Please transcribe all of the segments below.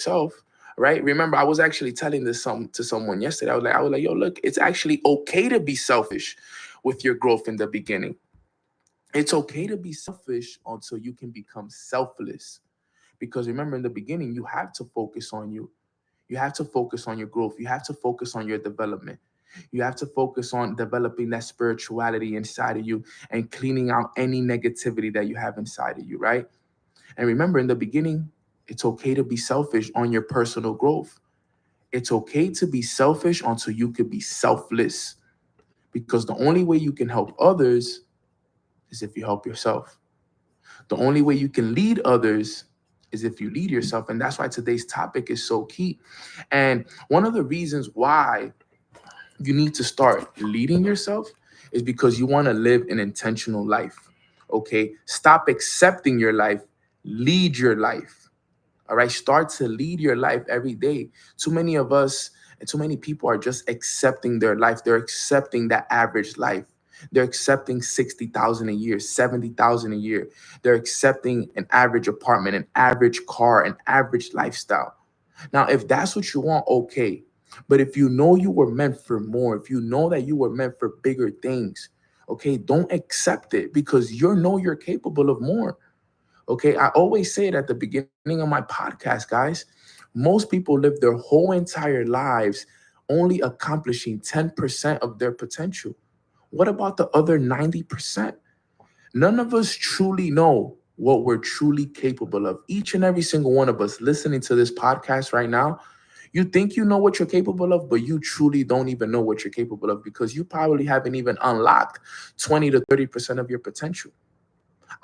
yourself, right? Remember, I was actually telling this to someone yesterday. I was like, yo, look, it's actually okay to be selfish with your growth in the beginning. It's okay to be selfish until you can become selfless. Because remember, in the beginning, you have to focus on you. You have to focus on your growth. You have to focus on your development. You have to focus on developing that spirituality inside of you and cleaning out any negativity that you have inside of you, right? And remember, in the beginning, it's okay to be selfish on your personal growth. It's okay to be selfish until you could be selfless. Because the only way you can help others is if you help yourself. The only way you can lead others is if you lead yourself. And that's why today's topic is so key. And one of the reasons why you need to start leading yourself is because you want to live an intentional life. Okay. Stop accepting your life, lead your life. All right. Start to lead your life every day. Too many of us and too many people are just accepting their life. They're accepting that average life. They're accepting 60,000 a year, 70,000 a year. They're accepting an average apartment, an average car, an average lifestyle. Now, if that's what you want, okay. But if you know you were meant for more, if you know that you were meant for bigger things, okay, don't accept it because you know you're capable of more. Okay, I always say it at the beginning of my podcast, guys. Most people live their whole entire lives only accomplishing 10% of their potential. What about the other 90%? None of us truly know what we're truly capable of. Each and every single one of us listening to this podcast right now, you think you know what you're capable of, but you truly don't even know what you're capable of because you probably haven't even unlocked 20 to 30% of your potential.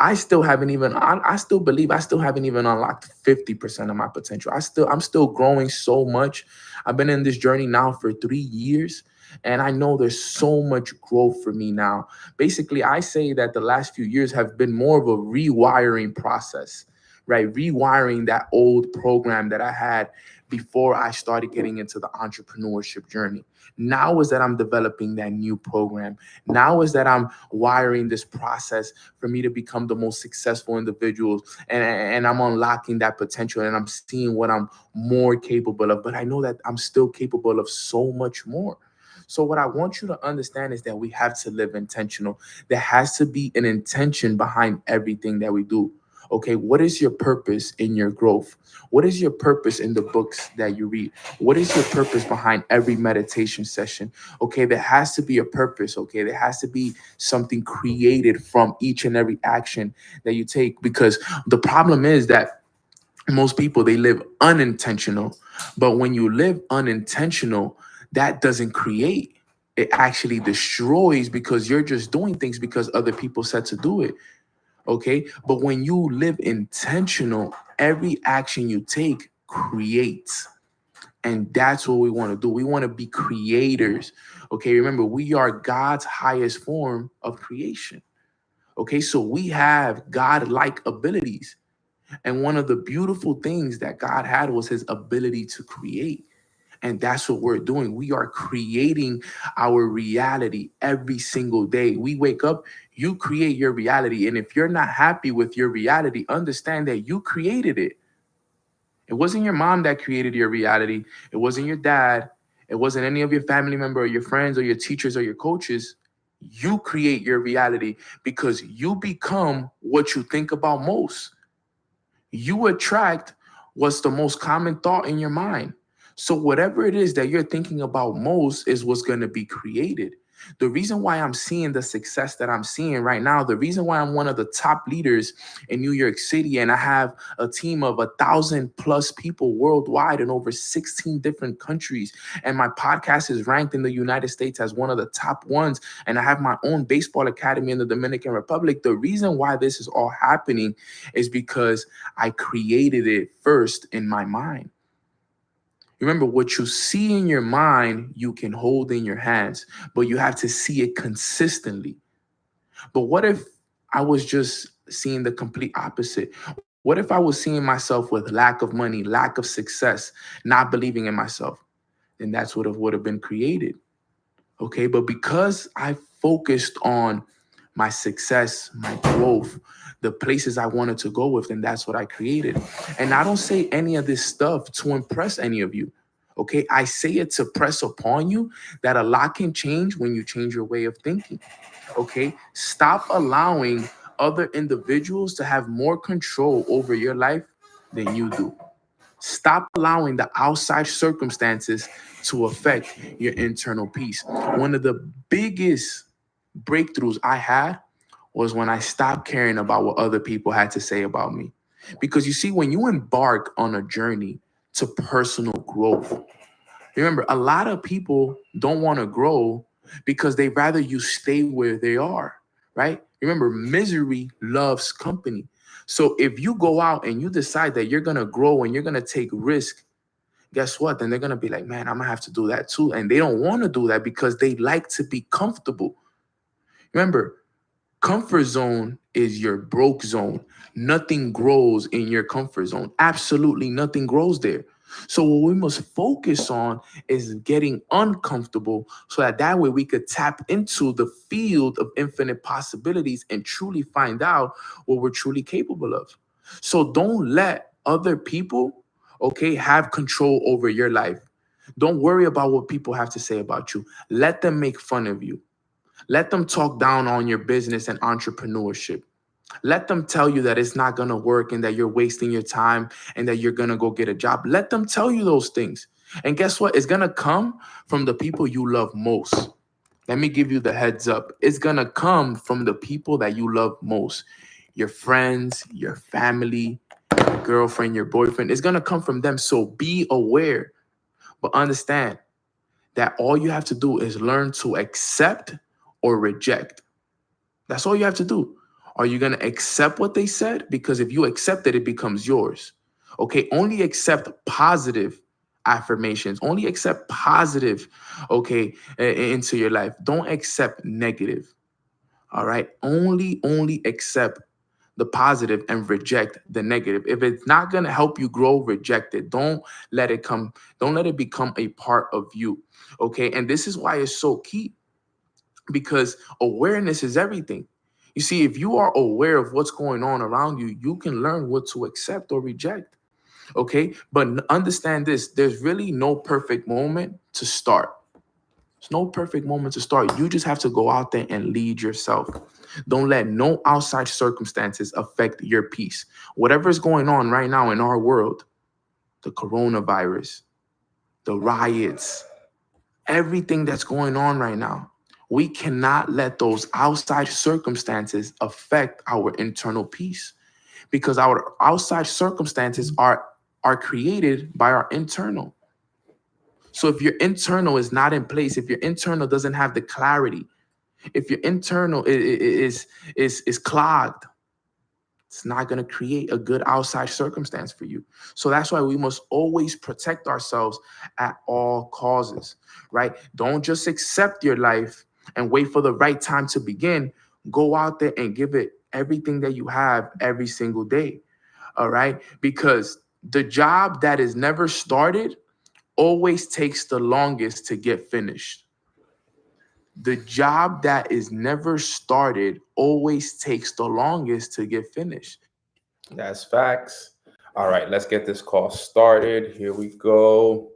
I still haven't even I still believe I still haven't even unlocked 50% of my potential. I'm still growing so much. I've been in this journey now for 3 years and I know there's so much growth for me now. Basically, I say that the last few years have been more of a rewiring process, right? Rewiring that old program that I had before I started getting into the entrepreneurship journey. Now is that I'm developing that new program. Now is that I'm wiring this process for me to become the most successful individuals and I'm unlocking that potential and I'm seeing what I'm more capable of. But I know that I'm still capable of so much more. So what I want you to understand is that we have to live intentional. There has to be an intention behind everything that we do. Okay, what is your purpose in your growth? What is your purpose in the books that you read? What is your purpose behind every meditation session? Okay, there has to be a purpose. Okay, there has to be something created from each and every action that you take because the problem is that most people they live unintentional, but when you live unintentional, that doesn't create, it actually destroys because you're just doing things because other people said to do it. Okay, but when you live intentional, every action you take creates. And that's what we want to do. We want to be creators. Okay, remember, we are God's highest form of creation. Okay, so we have God-like abilities. And one of the beautiful things that God had was his ability to create. And that's what we're doing. We are creating our reality every single day. We wake up, you create your reality. And if you're not happy with your reality, understand that you created it. It wasn't your mom that created your reality. It wasn't your dad. It wasn't any of your family member or your friends or your teachers or your coaches. You create your reality because you become what you think about most. You attract what's the most common thought in your mind. So whatever it is that you're thinking about most is what's going to be created. The reason why I'm seeing the success that I'm seeing right now, the reason why I'm one of the top leaders in New York City, and I have a team of 1,000+ people worldwide in over 16 different countries, and my podcast is ranked in the United States as one of the top ones, and I have my own baseball academy in the Dominican Republic. The reason why this is all happening is because I created it first in my mind. Remember, what you see in your mind, you can hold in your hands, but you have to see it consistently. But what if I was just seeing the complete opposite? What if I was seeing myself with lack of money, lack of success, not believing in myself? Then that's what would have been created. Okay, but because I focused on my success, my growth, the places I wanted to go with, and that's what I created. And I don't say any of this stuff to impress any of you. Okay, I say it to press upon you that a lot can change when you change your way of thinking. Okay, stop allowing other individuals to have more control over your life than you do. Stop allowing the outside circumstances to affect your internal peace. One of the biggest breakthroughs I had was when I stopped caring about what other people had to say about me. Because you see, when you embark on a journey to personal growth, remember, a lot of people don't want to grow because they rather you stay where they are, right? Remember, misery loves company. So if you go out and you decide that you're going to grow and you're going to take risk, guess what? Then they're going to be like, man, I'm going to have to do that too. And they don't want to do that because they like to be comfortable. Remember, comfort zone is your broke zone. Nothing grows in your comfort zone. Absolutely nothing grows there. So what we must focus on is getting uncomfortable so that way we could tap into the field of infinite possibilities and truly find out what we're truly capable of. So don't let other people, okay, have control over your life. Don't worry about what people have to say about you. Let them make fun of you. Let them talk down on your business and entrepreneurship. Let them tell you that it's not going to work and that you're wasting your time and that you're going to go get a job. Let them tell you those things. And guess what? It's going to come from the people you love most. Let me give you the heads up. It's going to come from the people that you love most. Your friends, your family, your girlfriend, your boyfriend. It's going to come from them. So be aware, but understand that all you have to do is learn to accept or reject. That's all you have to do. Are you going to accept what they said? Because if you accept it, it becomes yours. Okay. Only accept positive affirmations. Only accept positive, okay, into your life. Don't accept negative. All right. Only accept the positive and reject the negative. If it's not going to help you grow, reject it. Let it come. Don't let it become a part of you. Okay. And this is why it's so key, because awareness is everything. You see, if you are aware of what's going on around you, you can learn what to accept or reject. Okay. But understand this, there's really no perfect moment to start. There's no perfect moment to start. You just have to go out there and lead yourself. Don't let no outside circumstances affect your peace. Whatever is going on right now in our world, the coronavirus, the riots, everything that's going on right now, we cannot let those outside circumstances affect our internal peace, because our outside circumstances are created by our internal. So if your internal is not in place, if your internal doesn't have the clarity, if your internal is clogged, it's not going to create a good outside circumstance for you. So that's why we must always protect ourselves at all causes, right? Don't just accept your life and wait for the right time to begin. Go out there and give it everything that you have every single day. All right. Because the job that is never started always takes the longest to get finished. The job that is never started always takes the longest to get finished. That's facts. All right, let's get this call started. Here we go.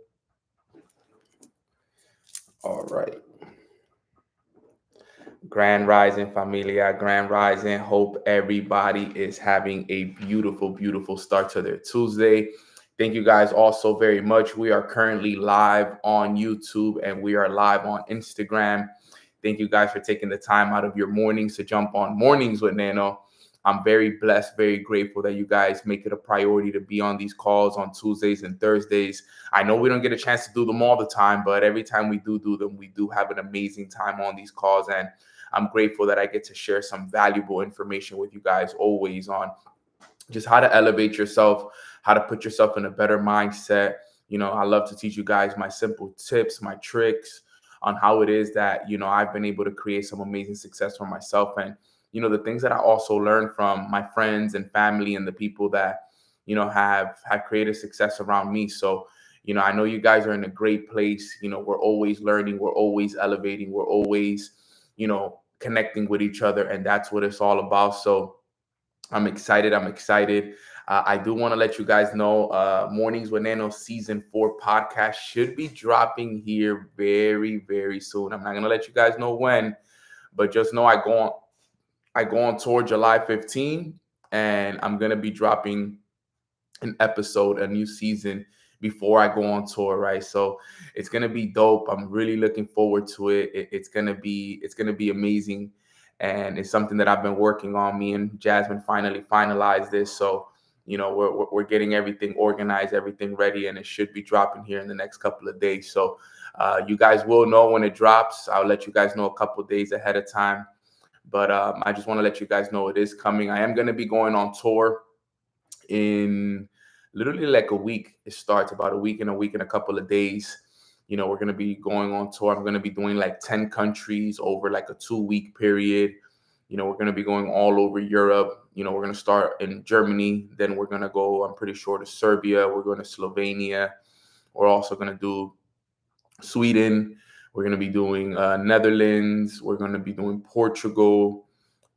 All right. Grand Rising Familia, Grand Rising. Hope everybody is having a beautiful, beautiful start to their Tuesday. Thank you guys all so very much. We are currently live on YouTube and we are live on Instagram. Thank you guys for taking the time out of your mornings to jump on Mornings with Nano. I'm very blessed, very grateful that you guys make it a priority to be on these calls on Tuesdays and Thursdays. I know we don't get a chance to do them all the time, but every time we do them, we do have an amazing time on these calls. And I'm grateful that I get to share some valuable information with you guys always on just how to elevate yourself, how to put yourself in a better mindset. You know, I love to teach you guys my simple tips, my tricks on how it is that, you know, I've been able to create some amazing success for myself. And, you know, the things that I also learned from my friends and family and the people that, you know, have created success around me. So, you know, I know you guys are in a great place. You know, we're always learning, we're always elevating, we're always, you know, connecting with each other. And that's what it's all about. So I'm excited. I'm excited. I do want to let you guys know Mornings with Nano Season 4 podcast should be dropping here very, very soon. I'm not going to let you guys know when, but just know I go on tour July 15, and I'm going to be dropping an episode, a new season before I go on tour, right? So it's gonna be dope. I'm really looking forward to it. It's gonna be amazing, and it's something that I've been working on. Me and Jasmine finally finalized this, so we're getting everything organized, everything ready, and it should be dropping here in the next couple of days. So you guys will know when it drops. I'll let you guys know a couple of days ahead of time. But I just want to let you guys know it is coming. I am going to be going on tour in literally like a week. It starts about a week and a couple of days. We're going to be going on tour. I'm going to be doing like 10 countries over like a 2 week period. We're going to be going all over Europe. We're going to start in Germany. Then we're going to go, I'm pretty sure, to Serbia. We're going to Slovenia. We're also going to do Sweden. We're going to be doing Netherlands. We're going to be doing Portugal.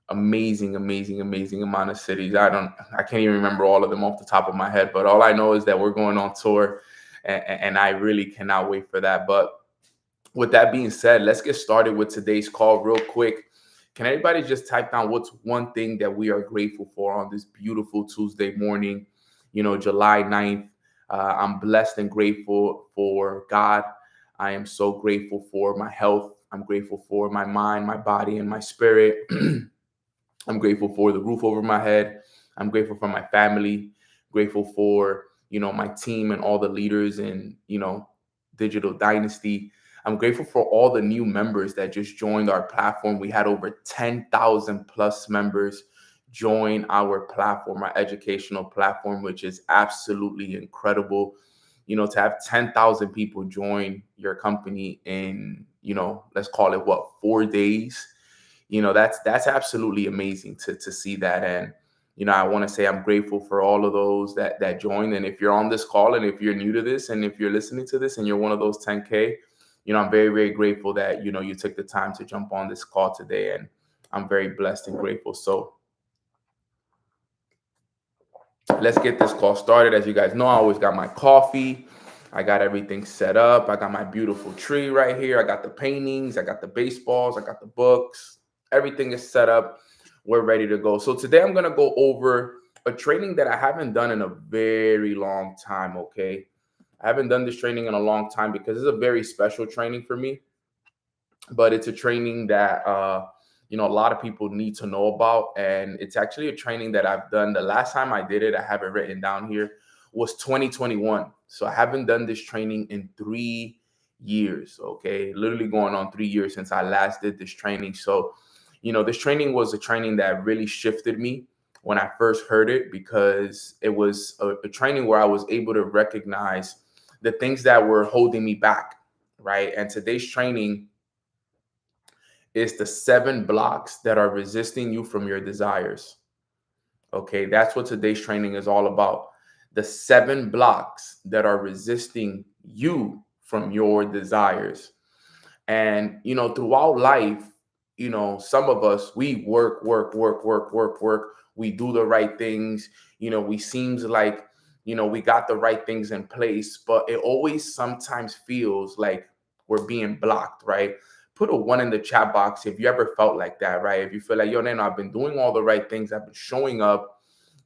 Amazing, amazing, amazing amount of cities. I can't even remember all of them off the top of my head, but all I know is that we're going on tour, and I really cannot wait for that. But with that being said, let's get started with today's call real quick. Can everybody just type down what's one thing that we are grateful for on this beautiful Tuesday morning, July 9th? I'm blessed and grateful for God. I am so grateful for my health. I'm grateful for my mind, my body, and my spirit. I'm grateful for the roof over my head. I'm grateful for my family, grateful for, my team and all the leaders in, Digital Dynasty. I'm grateful for all the new members that just joined our platform. We had over 10,000 plus members join our platform, our educational platform, which is absolutely incredible. To have 10,000 people join your company in, let's call it 4 days. That's absolutely amazing to see that. And I want to say I'm grateful for all of those that joined. And if you're on this call, and if you're new to this, and if you're listening to this and you're one of those 10K, I'm very, very grateful that you took the time to jump on this call today. And I'm very blessed and grateful. So let's get this call started. As you guys know, I always got my coffee. I got everything set up. I got my beautiful tree right here. I got the paintings. I got the baseballs. I got the books. Everything is set up. We're ready to go. So today I'm going to go over a training that I haven't done in a very long time, okay? I haven't done this training in a long time because it's a very special training for me. But it's a training that a lot of people need to know about, and it's actually a training that I've done. The last time I did it, I have it written down here, was 2021. So I haven't done this training in 3 years. Okay, literally going on 3 years since I last did this training. So this training was a training that really shifted me when I first heard it, because it was a training where I was able to recognize the things that were holding me back, right? And today's training is the 7 blocks that are resisting you from your desires. Okay, that's what today's training is all about. The 7 blocks that are resisting you from your desires. And, throughout life, some of us, we work. We do the right things. We seems like, we got the right things in place, but it always sometimes feels like we're being blocked, right? Put a 1 in the chat box if you ever felt like that, right? If you feel like, yo, Nano, I've been doing all the right things. I've been showing up.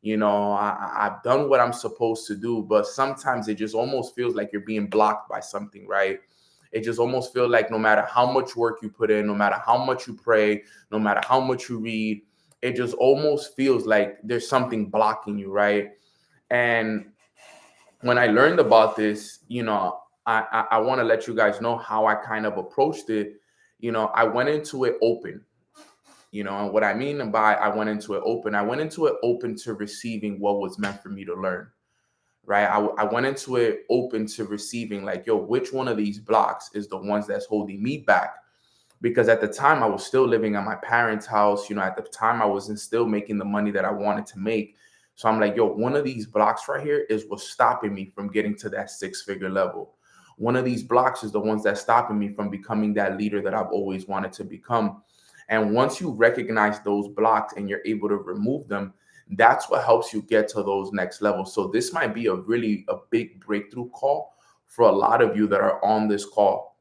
I've done what I'm supposed to do, but sometimes it just almost feels like you're being blocked by something, right? It just almost feels like no matter how much work you put in, no matter how much you pray, no matter how much you read, it just almost feels like there's something blocking you, right? And when I learned about this, I want to let you guys know how I kind of approached it. I went into it open. And what I mean by I went into it open to receiving what was meant for me to learn, right? I went into it open to receiving, like, yo, which one of these blocks is the ones that's holding me back? Because at the time I was still living at my parents' house. At the time I wasn't still making the money that I wanted to make. So I'm like, yo, one of these blocks right here is what's stopping me from getting to that 6-figure level. One of these blocks is the ones that's stopping me from becoming that leader that I've always wanted to become. And once you recognize those blocks and you're able to remove them, That's what helps you get to those next levels. So this might be a big breakthrough call for a lot of you that are on this call.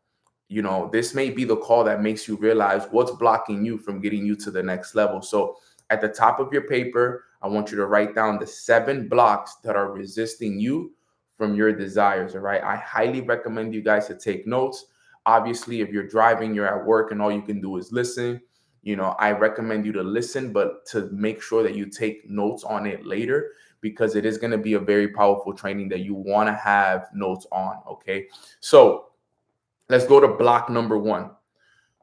This may be the call that makes you realize what's blocking you from getting you to the next level. So at the top of your paper, I want you to write down the 7 blocks that are resisting you from your desires. All right. I highly recommend you guys to take notes. Obviously, if you're driving, you're at work, and all you can do is listen. I recommend you to listen, but to make sure that you take notes on it later, because it is going to be a very powerful training that you want to have notes on. Okay. So let's go to block number 1.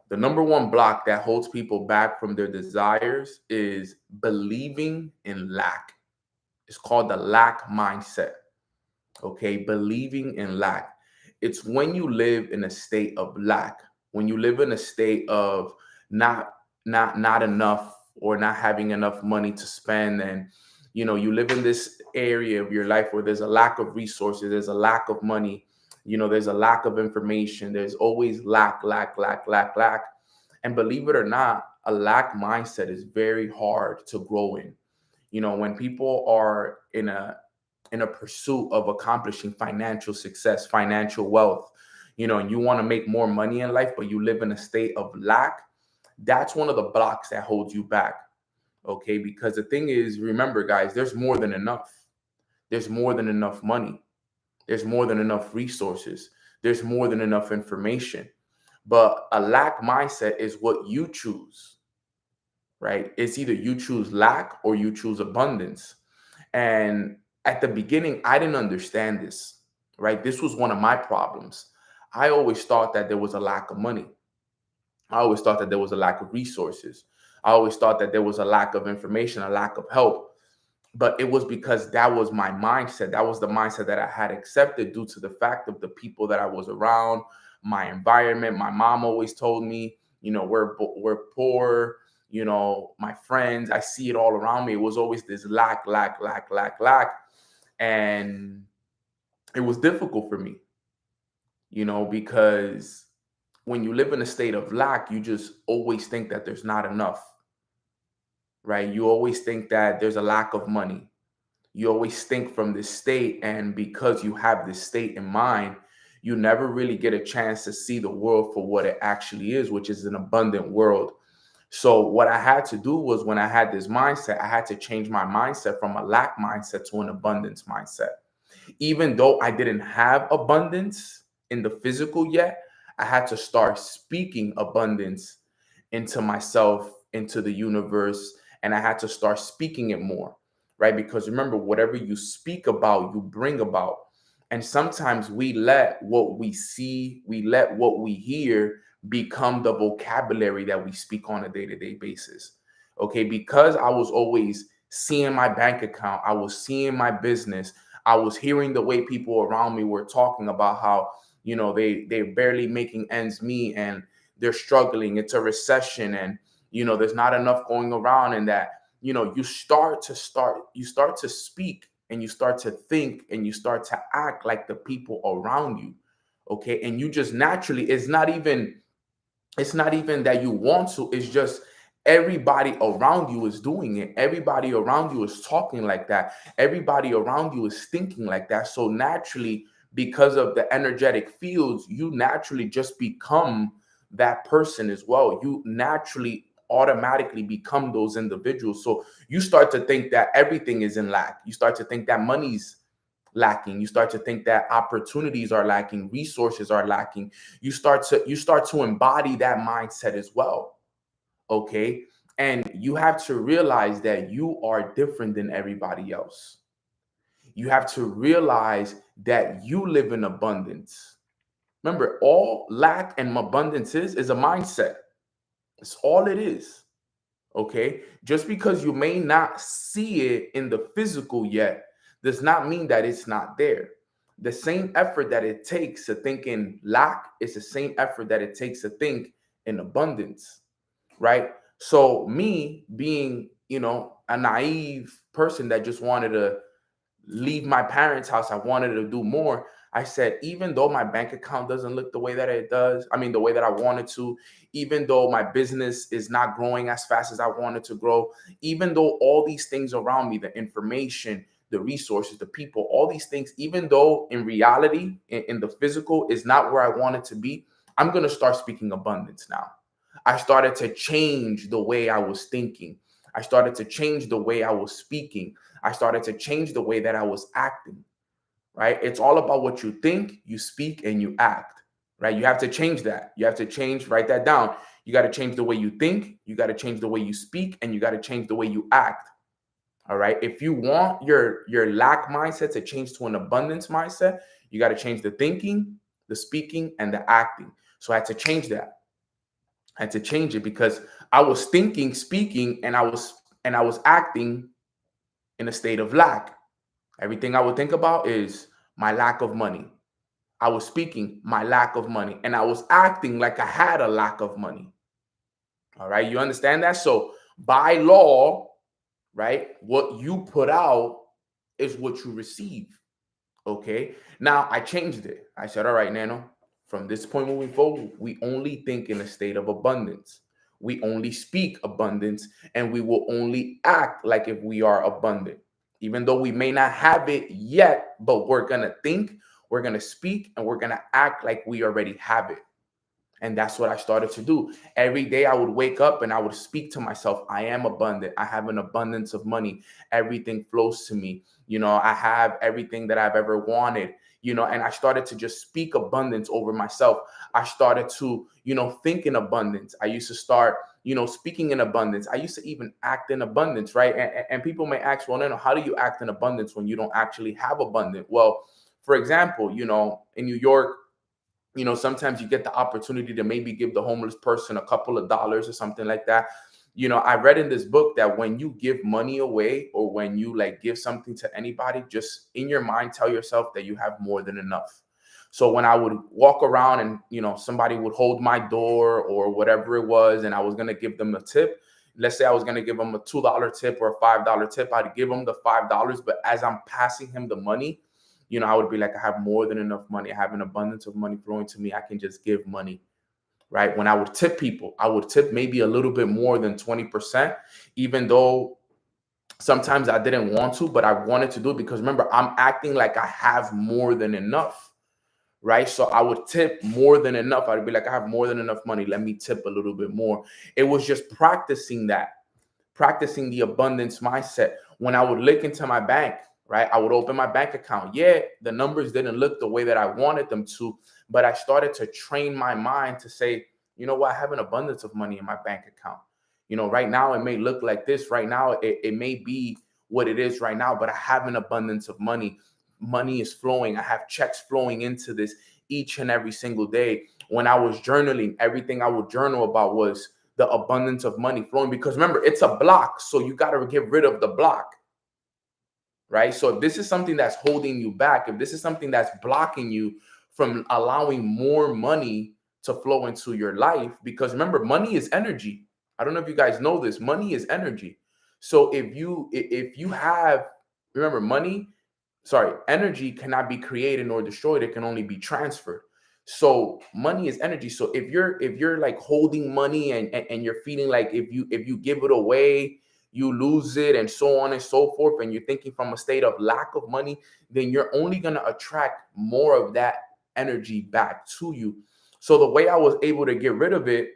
The number 1 block that holds people back from their desires is believing in lack. It's called the lack mindset. Okay, believing in lack. It's when you live in a state of lack, when you live in a state of not not enough, or not having enough money to spend, and you live in this area of your life where there's a lack of resources, there's a lack of money, there's a lack of information, there's always lack. And believe it or not, a lack mindset is very hard to grow in. When people are in a pursuit of accomplishing financial success, financial wealth, and you want to make more money in life, but you live in a state of lack, that's one of the blocks that holds you back. Okay, because the thing is, remember, guys, there's more than enough. There's more than enough money. There's more than enough resources. There's more than enough information. But a lack mindset is what you choose, right? It's either you choose lack or you choose abundance. And at the beginning, I didn't understand this, right? This was one of my problems. I always thought that there was a lack of money. I always thought that there was a lack of resources. I always thought that there was a lack of information, a lack of help. But it was because that was my mindset. That was the mindset that I had accepted due to the fact of the people that I was around, my environment. My mom always told me, we're poor. My friends, I see it all around me. It was always this lack. And it was difficult for me, because when you live in a state of lack, you just always think that there's not enough, right? You always think that there's a lack of money. You always think from this state, and because you have this state in mind, you never really get a chance to see the world for what it actually is, which is an abundant world. So what I had to do was, when I had this mindset, I had to change my mindset from a lack mindset to an abundance mindset. Even though I didn't have abundance in the physical yet, I had to start speaking abundance into myself, into the universe, and I had to start speaking it more, right? Because remember, whatever you speak about, you bring about. And sometimes we let what we see, we let what we hear become the vocabulary that we speak on a day-to-day basis. Okay, because I was always seeing my bank account, I was seeing my business, I was hearing the way people around me were talking about how, they're barely making ends meet, and they're struggling. It's a recession, and there's not enough going around, and that, you start to speak, and you start to think, and you start to act like the people around you. Okay, and you just naturally, it's not even that you want to, it's just everybody around you is doing it. Everybody around you is talking like that. Everybody around you is thinking like that. So naturally, because of the energetic fields, you naturally just become that person as well. You naturally automatically become those individuals. So you start to think that everything is in lack. You start to think that money's lacking. You start to think that opportunities are lacking, resources are lacking. You start to embody that mindset as well. Okay, and you have to realize that you are different than everybody else. You have to realize that you live in abundance. Remember, all lack and abundance is a mindset. It's all it is. Okay, just because you may not see it in the physical yet does not mean that it's not there. The same effort that it takes to think in lack is the same effort that it takes to think in abundance, right? So me being, a naive person that just wanted to leave my parents' house, I wanted to do more. I said, even though my bank account doesn't look the way that it does, I mean, the way that I wanted to, even though my business is not growing as fast as I wanted to grow, even though all these things around me, the information, the resources, the people, all these things, even though in reality, in the physical, is not where I want it to be, I'm going to start speaking abundance now. I started to change the way I was thinking. I started to change the way I was speaking. I started to change the way that I was acting, right? It's all about what you think, you speak, and you act, right? You have to change that. You have to change, write that down. You got to change the way you think, you got to change the way you speak, and you got to change the way you act. All right. If you want your lack mindset to change to an abundance mindset, you got to change the thinking, the speaking, and the acting. So I had to change that. I had to change it because I was thinking, speaking, and I was acting in a state of lack. Everything I would think about is my lack of money. I was speaking my lack of money, and I was acting like I had a lack of money. All right, you understand that? So by law, right, what you put out is what you receive. Okay. Now I changed it. I said, all right, Nano, from this point moving forward, we only think in a state of abundance. We only speak abundance, and we will only act like if we are abundant, even though we may not have it yet, but we're going to think, we're going to speak, and we're going to act like we already have it. And that's what I started to do. Every day I would wake up and I would speak to myself, I am abundant. I have an abundance of money. Everything flows to me. I have everything that I've ever wanted, and I started to just speak abundance over myself. I started to, think in abundance. I used to start, speaking in abundance. I used to even act in abundance, right? And people may ask, well, no, how do you act in abundance when you don't actually have abundance? Well, for example, in New York, sometimes you get the opportunity to maybe give the homeless person a couple of dollars or something like that. I read in this book that when you give money away, or when you like give something to anybody, just in your mind, tell yourself that you have more than enough. So when I would walk around and, somebody would hold my door or whatever it was, and I was going to give them a tip, let's say I was going to give them a $2 tip or a $5 tip, I'd give them the $5. But as I'm passing him the money, I would be like, I have more than enough money. I have an abundance of money flowing to me. I can just give money, right? When I would tip people, I would tip maybe a little bit more than 20%, even though sometimes I didn't want to, but I wanted to do it because remember, I'm acting like I have more than enough, right? So I would tip more than enough. I'd be like, I have more than enough money. Let me tip a little bit more. It was just practicing that, practicing the abundance mindset. When I would look into my bank, right, I would open my bank account. Yeah, the numbers didn't look the way that I wanted them to, but I started to train my mind to say, you know what, I have an abundance of money in my bank account. Right now it may look like this. Right now it may be what it is right now, but I have an abundance of money. Money is flowing. I have checks flowing into this each and every single day. When I was journaling, everything I would journal about was the abundance of money flowing, because remember, it's a block. So you got to get rid of the block, right? So if this is something that's holding you back, if this is something that's blocking you from allowing more money to flow into your life, because remember, money is energy. I don't know if you guys know this. Money is energy. So if you have, remember, energy cannot be created nor destroyed. It can only be transferred. So money is energy. So if you're like holding money, and you're feeling like if you give it away, you lose it, and so on and so forth, and you're thinking from a state of lack of money, then you're only going to attract more of that energy back to you. So the way I was able to get rid of it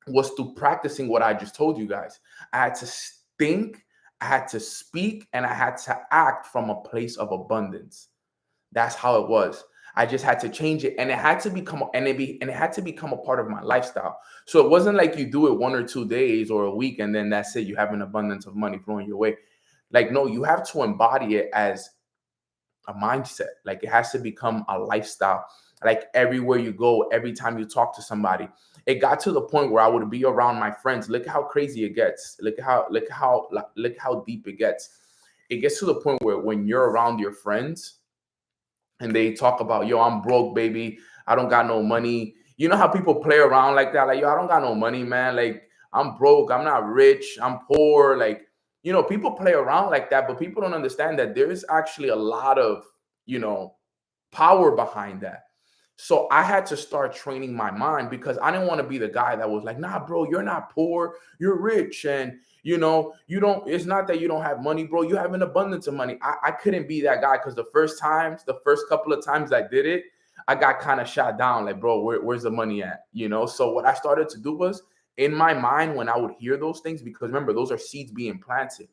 was through practicing what I just told you guys. I had to think, I had to speak, and I had to act from a place of abundance. That's how it was. I just had to change it, and it had to become it had to become a part of my lifestyle. So it wasn't like you do it 1 or 2 days or a week and then that's it. You have an abundance of money flowing your way. Like, no, you have to embody it as a mindset. Like, it has to become a lifestyle. Like, everywhere you go, every time you talk to somebody, it got to the point where I would be around my friends. Look how crazy it gets. Look how deep it gets. It gets to the point where when you're around your friends and they talk about, yo, I'm broke, baby, I don't got no money. You know how people play around like that? Like, yo, I don't got no money, man. Like, I'm broke, I'm not rich, I'm poor. Like, people play around like that, but people don't understand that there is actually a lot of, you know, power behind that. So I had to start training my mind because I didn't want to be the guy that was like, nah, bro, you're not poor, you're rich. And you don't, it's not that you don't have money, bro. You have an abundance of money. I couldn't be that guy because the first couple of times I did it, I got kind of shot down. Like, bro, where's the money at? So what I started to do was in my mind, when I would hear those things, because remember, those are seeds being planted.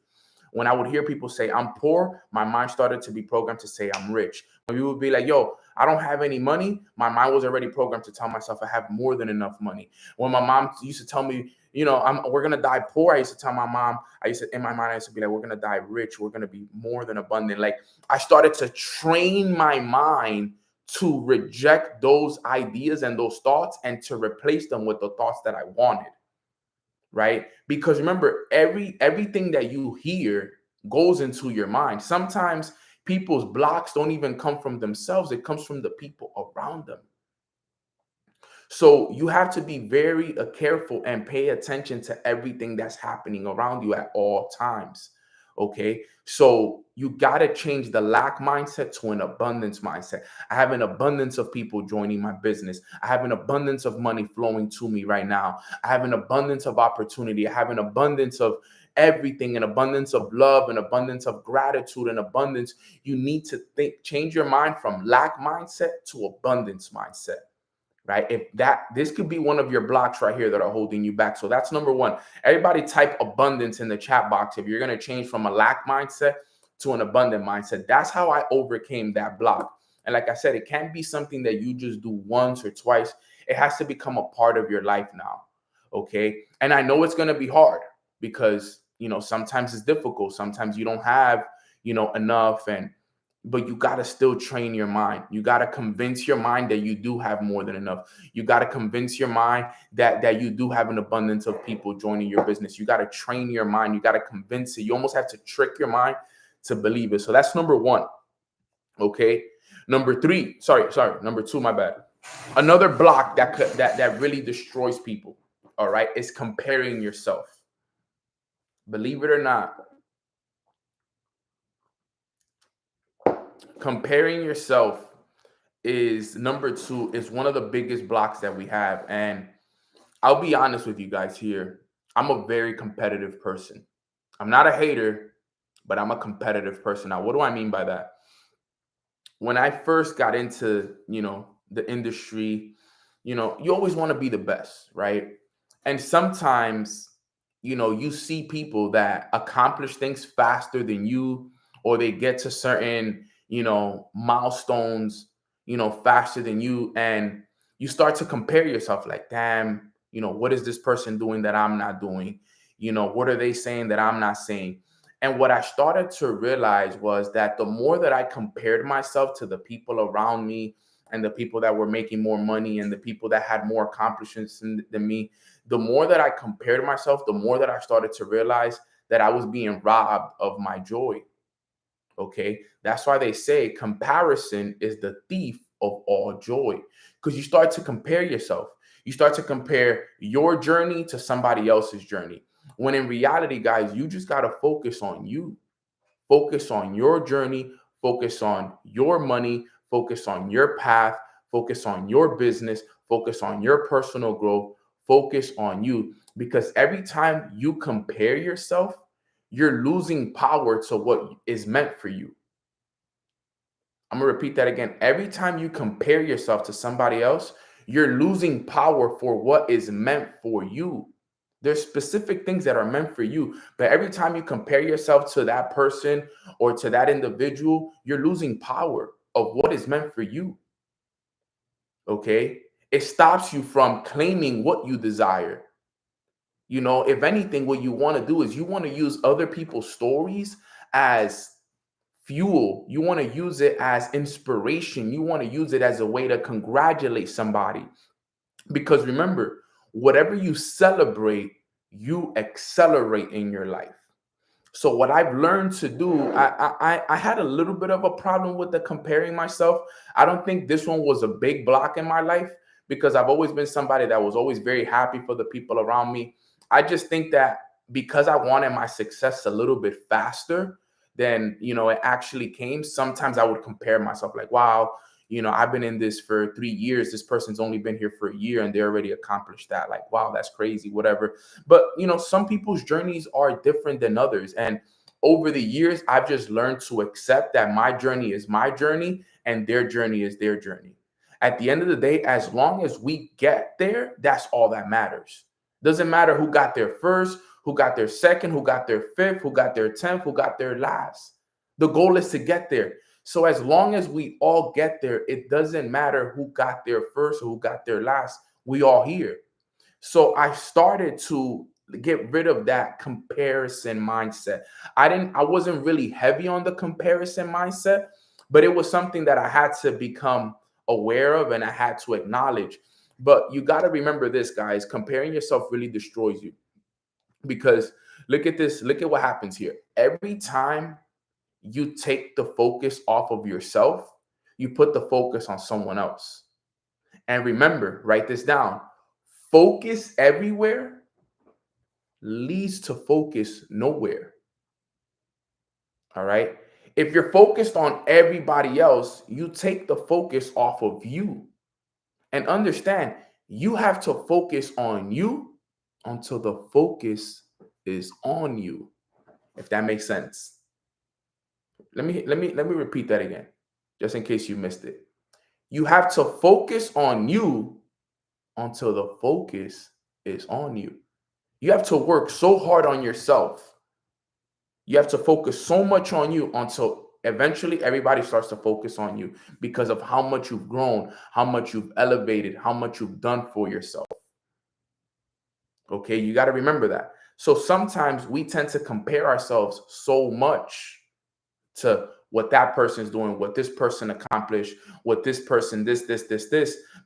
When I would hear people say I'm poor, my mind started to be programmed to say I'm rich. When people would be like, yo, I don't have any money, my mind was already programmed to tell myself I have more than enough money. When my mom used to tell me, we're gonna die poor, I used to tell my mom, in my mind, I used to be like, we're gonna die rich, we're gonna be more than abundant. Like, I started to train my mind to reject those ideas and those thoughts and to replace them with the thoughts that I wanted. Right? Because remember, everything that you hear goes into your mind. Sometimes people's blocks don't even come from themselves, it comes from the people around them. So you have to be very careful and pay attention to everything that's happening around you at all times. Okay. So you got to change the lack mindset to an abundance mindset. I have an abundance of people joining my business. I have an abundance of money flowing to me right now. I have an abundance of opportunity. I have an abundance of everything, an abundance of love, an abundance of gratitude, an abundance. You need to change your mind from lack mindset to abundance mindset. Right? If this could be one of your blocks right here that are holding you back. So that's number one. Everybody type abundance in the chat box if you're going to change from a lack mindset to an abundant mindset. That's how I overcame that block. And like I said, it can't be something that you just do once or twice. It has to become a part of your life now. Okay. And I know it's going to be hard because, sometimes it's difficult. Sometimes you don't have, enough, but you got to still train your mind. You got to convince your mind that you do have more than enough. You got to convince your mind that you do have an abundance of people joining your business. You got to train your mind. You got to convince it. You almost have to trick your mind to believe it. So that's number one. Okay. Number two, my bad. Another block that really destroys people, all right, is comparing yourself. Believe it or not, comparing yourself is number two, is one of the biggest blocks that we have. And I'll be honest with you guys here. I'm a very competitive person. I'm not a hater, but I'm a competitive person. Now, what do I mean by that? When I first got into, the industry, you always want to be the best, right? And sometimes, you see people that accomplish things faster than you, or they get to certain, milestones, faster than you. And you start to compare yourself like, damn, what is this person doing that I'm not doing? What are they saying that I'm not saying? And what I started to realize was that the more that I compared myself to the people around me and the people that were making more money and the people that had more accomplishments than me, the more that I compared myself, the more that I started to realize that I was being robbed of my joy. Okay. That's why they say comparison is the thief of all joy, because you start to compare yourself. You start to compare your journey to somebody else's journey. When in reality, guys, you just got to focus on you. Focus on your journey, focus on your money, focus on your path, focus on your business, focus on your personal growth, focus on you. Because every time you compare yourself, you're losing power to what is meant for you. I'm going to repeat that again. Every time you compare yourself to somebody else, you're losing power for what is meant for you. There's specific things that are meant for you, but every time you compare yourself to that person or to that individual, you're losing power of what is meant for you. Okay? It stops you from claiming what you desire. If anything, what you want to do is you want to use other people's stories as fuel. You want to use it as inspiration. You want to use it as a way to congratulate somebody. Because remember, whatever you celebrate, you accelerate in your life. So what I've learned to do, I had a little bit of a problem with the comparing myself. I don't think this one was a big block in my life because I've always been somebody that was always very happy for the people around me. I just think that because I wanted my success a little bit faster than, it actually came, sometimes I would compare myself like, wow, I've been in this for 3 years. This person's only been here for a year and they already accomplished that. Like, wow, that's crazy, whatever. But, some people's journeys are different than others. And over the years, I've just learned to accept that my journey is my journey and their journey is their journey. At the end of the day, as long as we get there, that's all that matters. Doesn't matter who got there first, who got there second, who got there fifth, who got there 10th, who got there last. The goal is to get there. So as long as we all get there, it doesn't matter who got there first or who got there last. We all here. So I started to get rid of that comparison mindset. I wasn't really heavy on the comparison mindset, but it was something that I had to become aware of and I had to acknowledge. But you got to remember this, guys, comparing yourself really destroys you. Because look at this, look at what happens here. Every time you take the focus off of yourself, you put the focus on someone else. And remember, write this down. Focus everywhere leads to focus nowhere. All right. If you're focused on everybody else, you take the focus off of you. And understand, you have to focus on you until the focus is on you. If that makes sense. Let me repeat that again, just in case you missed it. You have to focus on you until the focus is on you. You have to work so hard on yourself. You have to focus so much on you until eventually everybody starts to focus on you because of how much you've grown, how much you've elevated, how much you've done for yourself. Okay, you got to remember that. So sometimes we tend to compare ourselves so much to what that person's doing, what this person accomplished, what this person, this.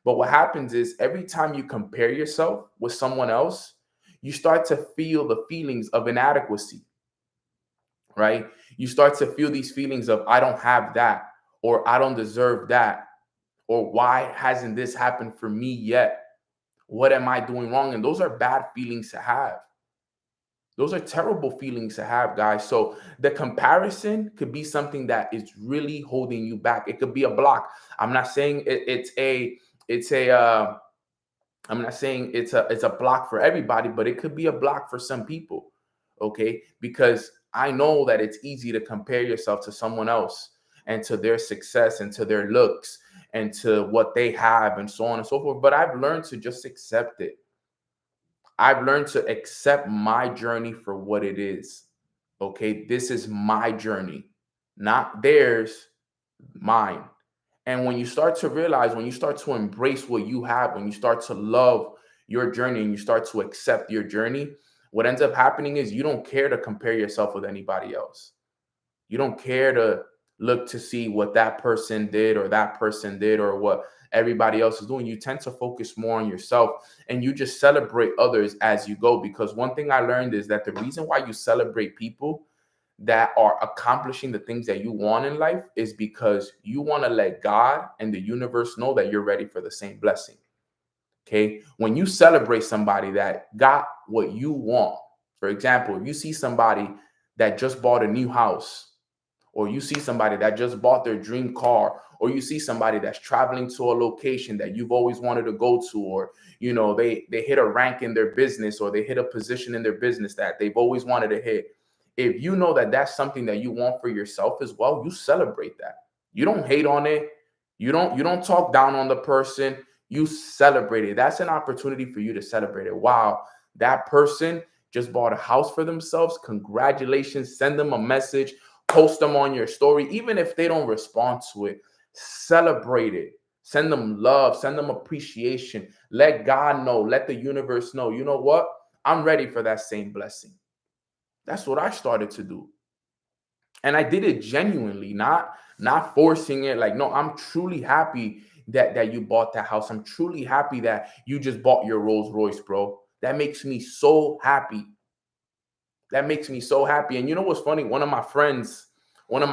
But what happens is every time you compare yourself with someone else, you start to feel the feelings of inadequacy, right? You start to feel these feelings of, I don't have that, or I don't deserve that, or why hasn't this happened for me yet? What am I doing wrong? And those are bad feelings to have. Those are terrible feelings to have, guys. So the comparison could be something that is really holding you back. It could be a block. I'm not saying I'm not saying it's a block for everybody, but it could be a block for some people. Okay, because I know that it's easy to compare yourself to someone else and to their success and to their looks and to what they have and so on and so forth. But I've learned to just accept it. I've learned to accept my journey for what it is. Okay, this is my journey, not theirs, mine. And when you start to realize, when you start to embrace what you have, when you start to love your journey and you start to accept your journey, what ends up happening is you don't care to compare yourself with anybody else. You don't care to look to see what that person did or what everybody else is doing. You tend to focus more on yourself and you just celebrate others as you go. Because one thing I learned is that the reason why you celebrate people that are accomplishing the things that you want in life is because you want to let God and the universe know that you're ready for the same blessing. Okay. When you celebrate somebody that got what you want, for example, if you see somebody that just bought a new house, or you see somebody that just bought their dream car, or you see somebody that's traveling to a location that you've always wanted to go to, or they hit a rank in their business, or they hit a position in their business that they've always wanted to hit. If you know that that's something that you want for yourself as well, you celebrate that. You don't hate on it. You don't talk down on the person. You celebrate it. That's an opportunity for you to celebrate it. Wow, that person just bought a house for themselves. Congratulations. Send them a message. Post them on your story. Even if they don't respond to it, celebrate it. Send them love. Send them appreciation. Let God know. Let the universe know. You know what? I'm ready for that same blessing. That's what I started to do. And I did it genuinely, not forcing it. Like, no, I'm truly happy that you bought that house. I'm truly happy that you just bought your Rolls Royce, bro. That makes me so happy. That makes me so happy. And you know what's funny? One of my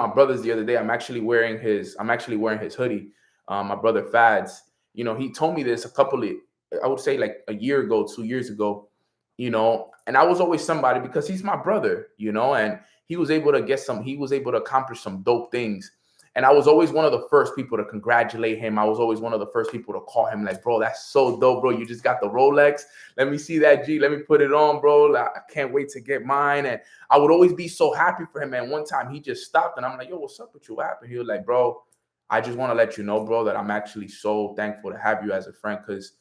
brothers the other day, I'm actually wearing his hoodie. My brother Fads, he told me this I would say like a year ago, 2 years ago, and I was always somebody because he's my brother, and he was able to accomplish some dope things. And I was always one of the first people to congratulate him. I was always one of the first people to call him like, bro, that's so dope, bro. You just got the Rolex. Let me see that, G. Let me put it on, bro. Like, I can't wait to get mine. And I would always be so happy for him. And one time he just stopped and I'm like, yo, what's up with you? What happened? He was like, bro, I just want to let you know, bro, that I'm actually so thankful to have you as a friend, because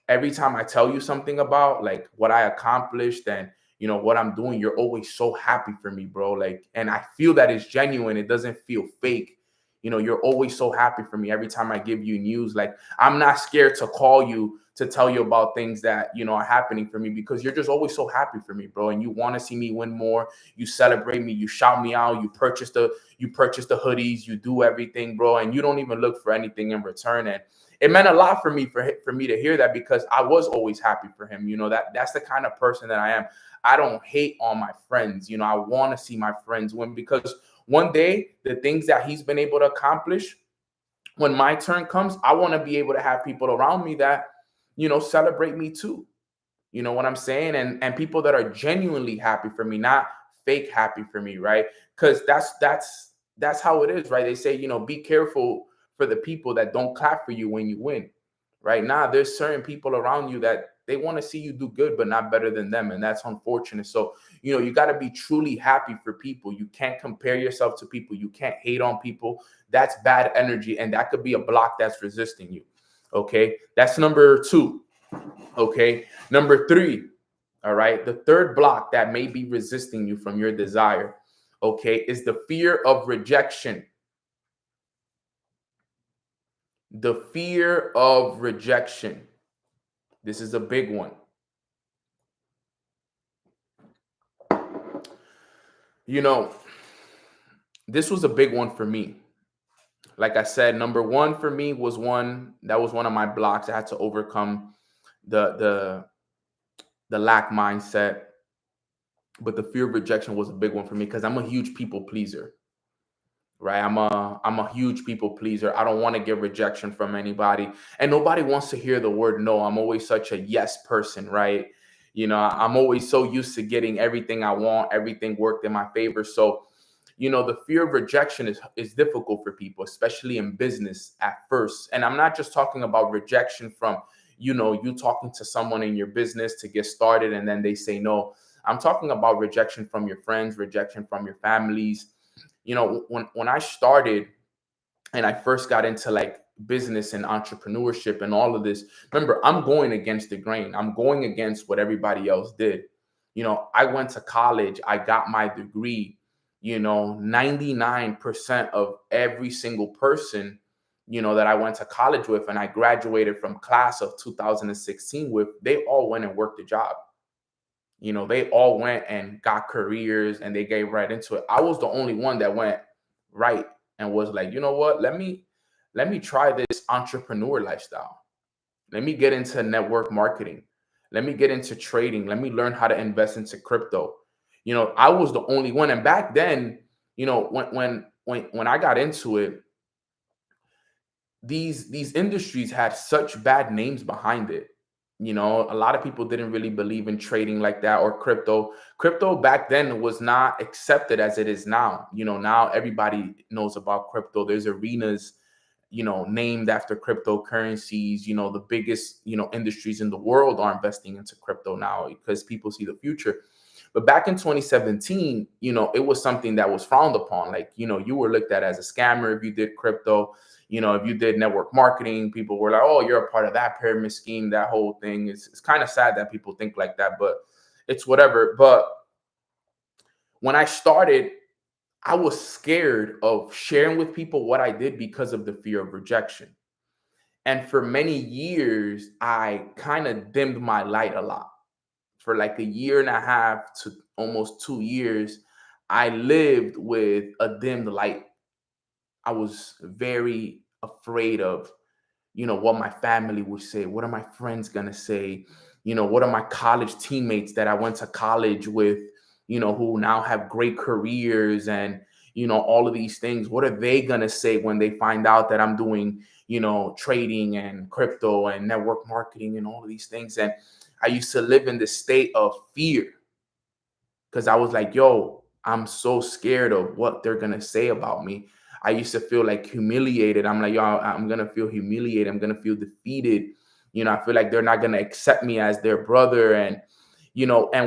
every time I tell you something about like what I accomplished and what I'm doing, you're always so happy for me, bro. Like, and I feel that it's genuine. It doesn't feel fake. You're always so happy for me every time I give you news. Like, I'm not scared to call you to tell you about things that are happening for me, because you're just always so happy for me, bro. And you want to see me win more. You celebrate me. You shout me out. You purchase the hoodies. You do everything, bro. And you don't even look for anything in return. And it meant a lot for me to hear that, because I was always happy for him. That's the kind of person that I am. I don't hate on my friends. I want to see my friends win, because one day the things that he's been able to accomplish, when my turn comes, I want to be able to have people around me that celebrate me too. You know what I'm saying? And people that are genuinely happy for me, not fake happy for me, right? Because that's how it is, right? They say, be careful for the people that don't clap for you when you win, right? Now, there's certain people around you that they want to see you do good, but not better than them. And that's unfortunate. So, you got to be truly happy for people. You can't compare yourself to people. You can't hate on people. That's bad energy. And that could be a block that's resisting you. Okay. That's number 2. Okay. Number 3. All right. The third block that may be resisting you from your desire, okay, is the fear of rejection. The fear of rejection. This is a big one. This was a big one for me. Like I said, number 1 for me was one of my blocks. I had to overcome the lack mindset, but the fear of rejection was a big one for me, because I'm a huge people pleaser. Right. I'm a huge people pleaser. I don't want to get rejection from anybody, and nobody wants to hear the word no. I'm always such a yes person, right? I'm always so used to getting everything I want, everything worked in my favor. So, the fear of rejection is difficult for people, especially in business at first. And I'm not just talking about rejection from, you talking to someone in your business to get started and then they say no. I'm talking about rejection from your friends, rejection from your families. When I started and I first got into like business and entrepreneurship and all of this, remember, I'm going against the grain. I'm going against what everybody else did. I went to college, I got my degree. 99% of every single person, that I went to college with and I graduated from class of 2016 with, they all went and worked a job. They all went and got careers and they gave right into it. I was the only one that went right and was like, you know what? Let me try this entrepreneur lifestyle. Let me get into network marketing. Let me get into trading. Let me learn how to invest into crypto. I was the only one. And back then, when I got into it, these industries had such bad names behind it. A lot of people didn't really believe in trading like that, or crypto. Crypto back then was not accepted as it is now. Now everybody knows about crypto. There's arenas, named after cryptocurrencies. The biggest, industries in the world are investing into crypto now because people see the future. But back in 2017, it was something that was frowned upon. Like, you were looked at as a scammer if you did crypto. If you did network marketing, people were like, oh, you're a part of that pyramid scheme, that whole thing. It's kind of sad that people think like that, but it's whatever. But when I started, I was scared of sharing with people what I did because of the fear of rejection. And for many years, I kind of dimmed my light a lot. For like a year and a half to almost 2 years, I lived with a dimmed light. I was very afraid of, what my family would say. What are my friends going to say? What are my college teammates that I went to college with, who now have great careers and, all of these things. What are they going to say when they find out that I'm doing, trading and crypto and network marketing and all of these things? And I used to live in this state of fear because I was like, yo, I'm so scared of what they're going to say about me. I used to feel like humiliated. I'm like, yo, I'm gonna feel humiliated. I'm gonna feel defeated. I feel like they're not gonna accept me as their brother. And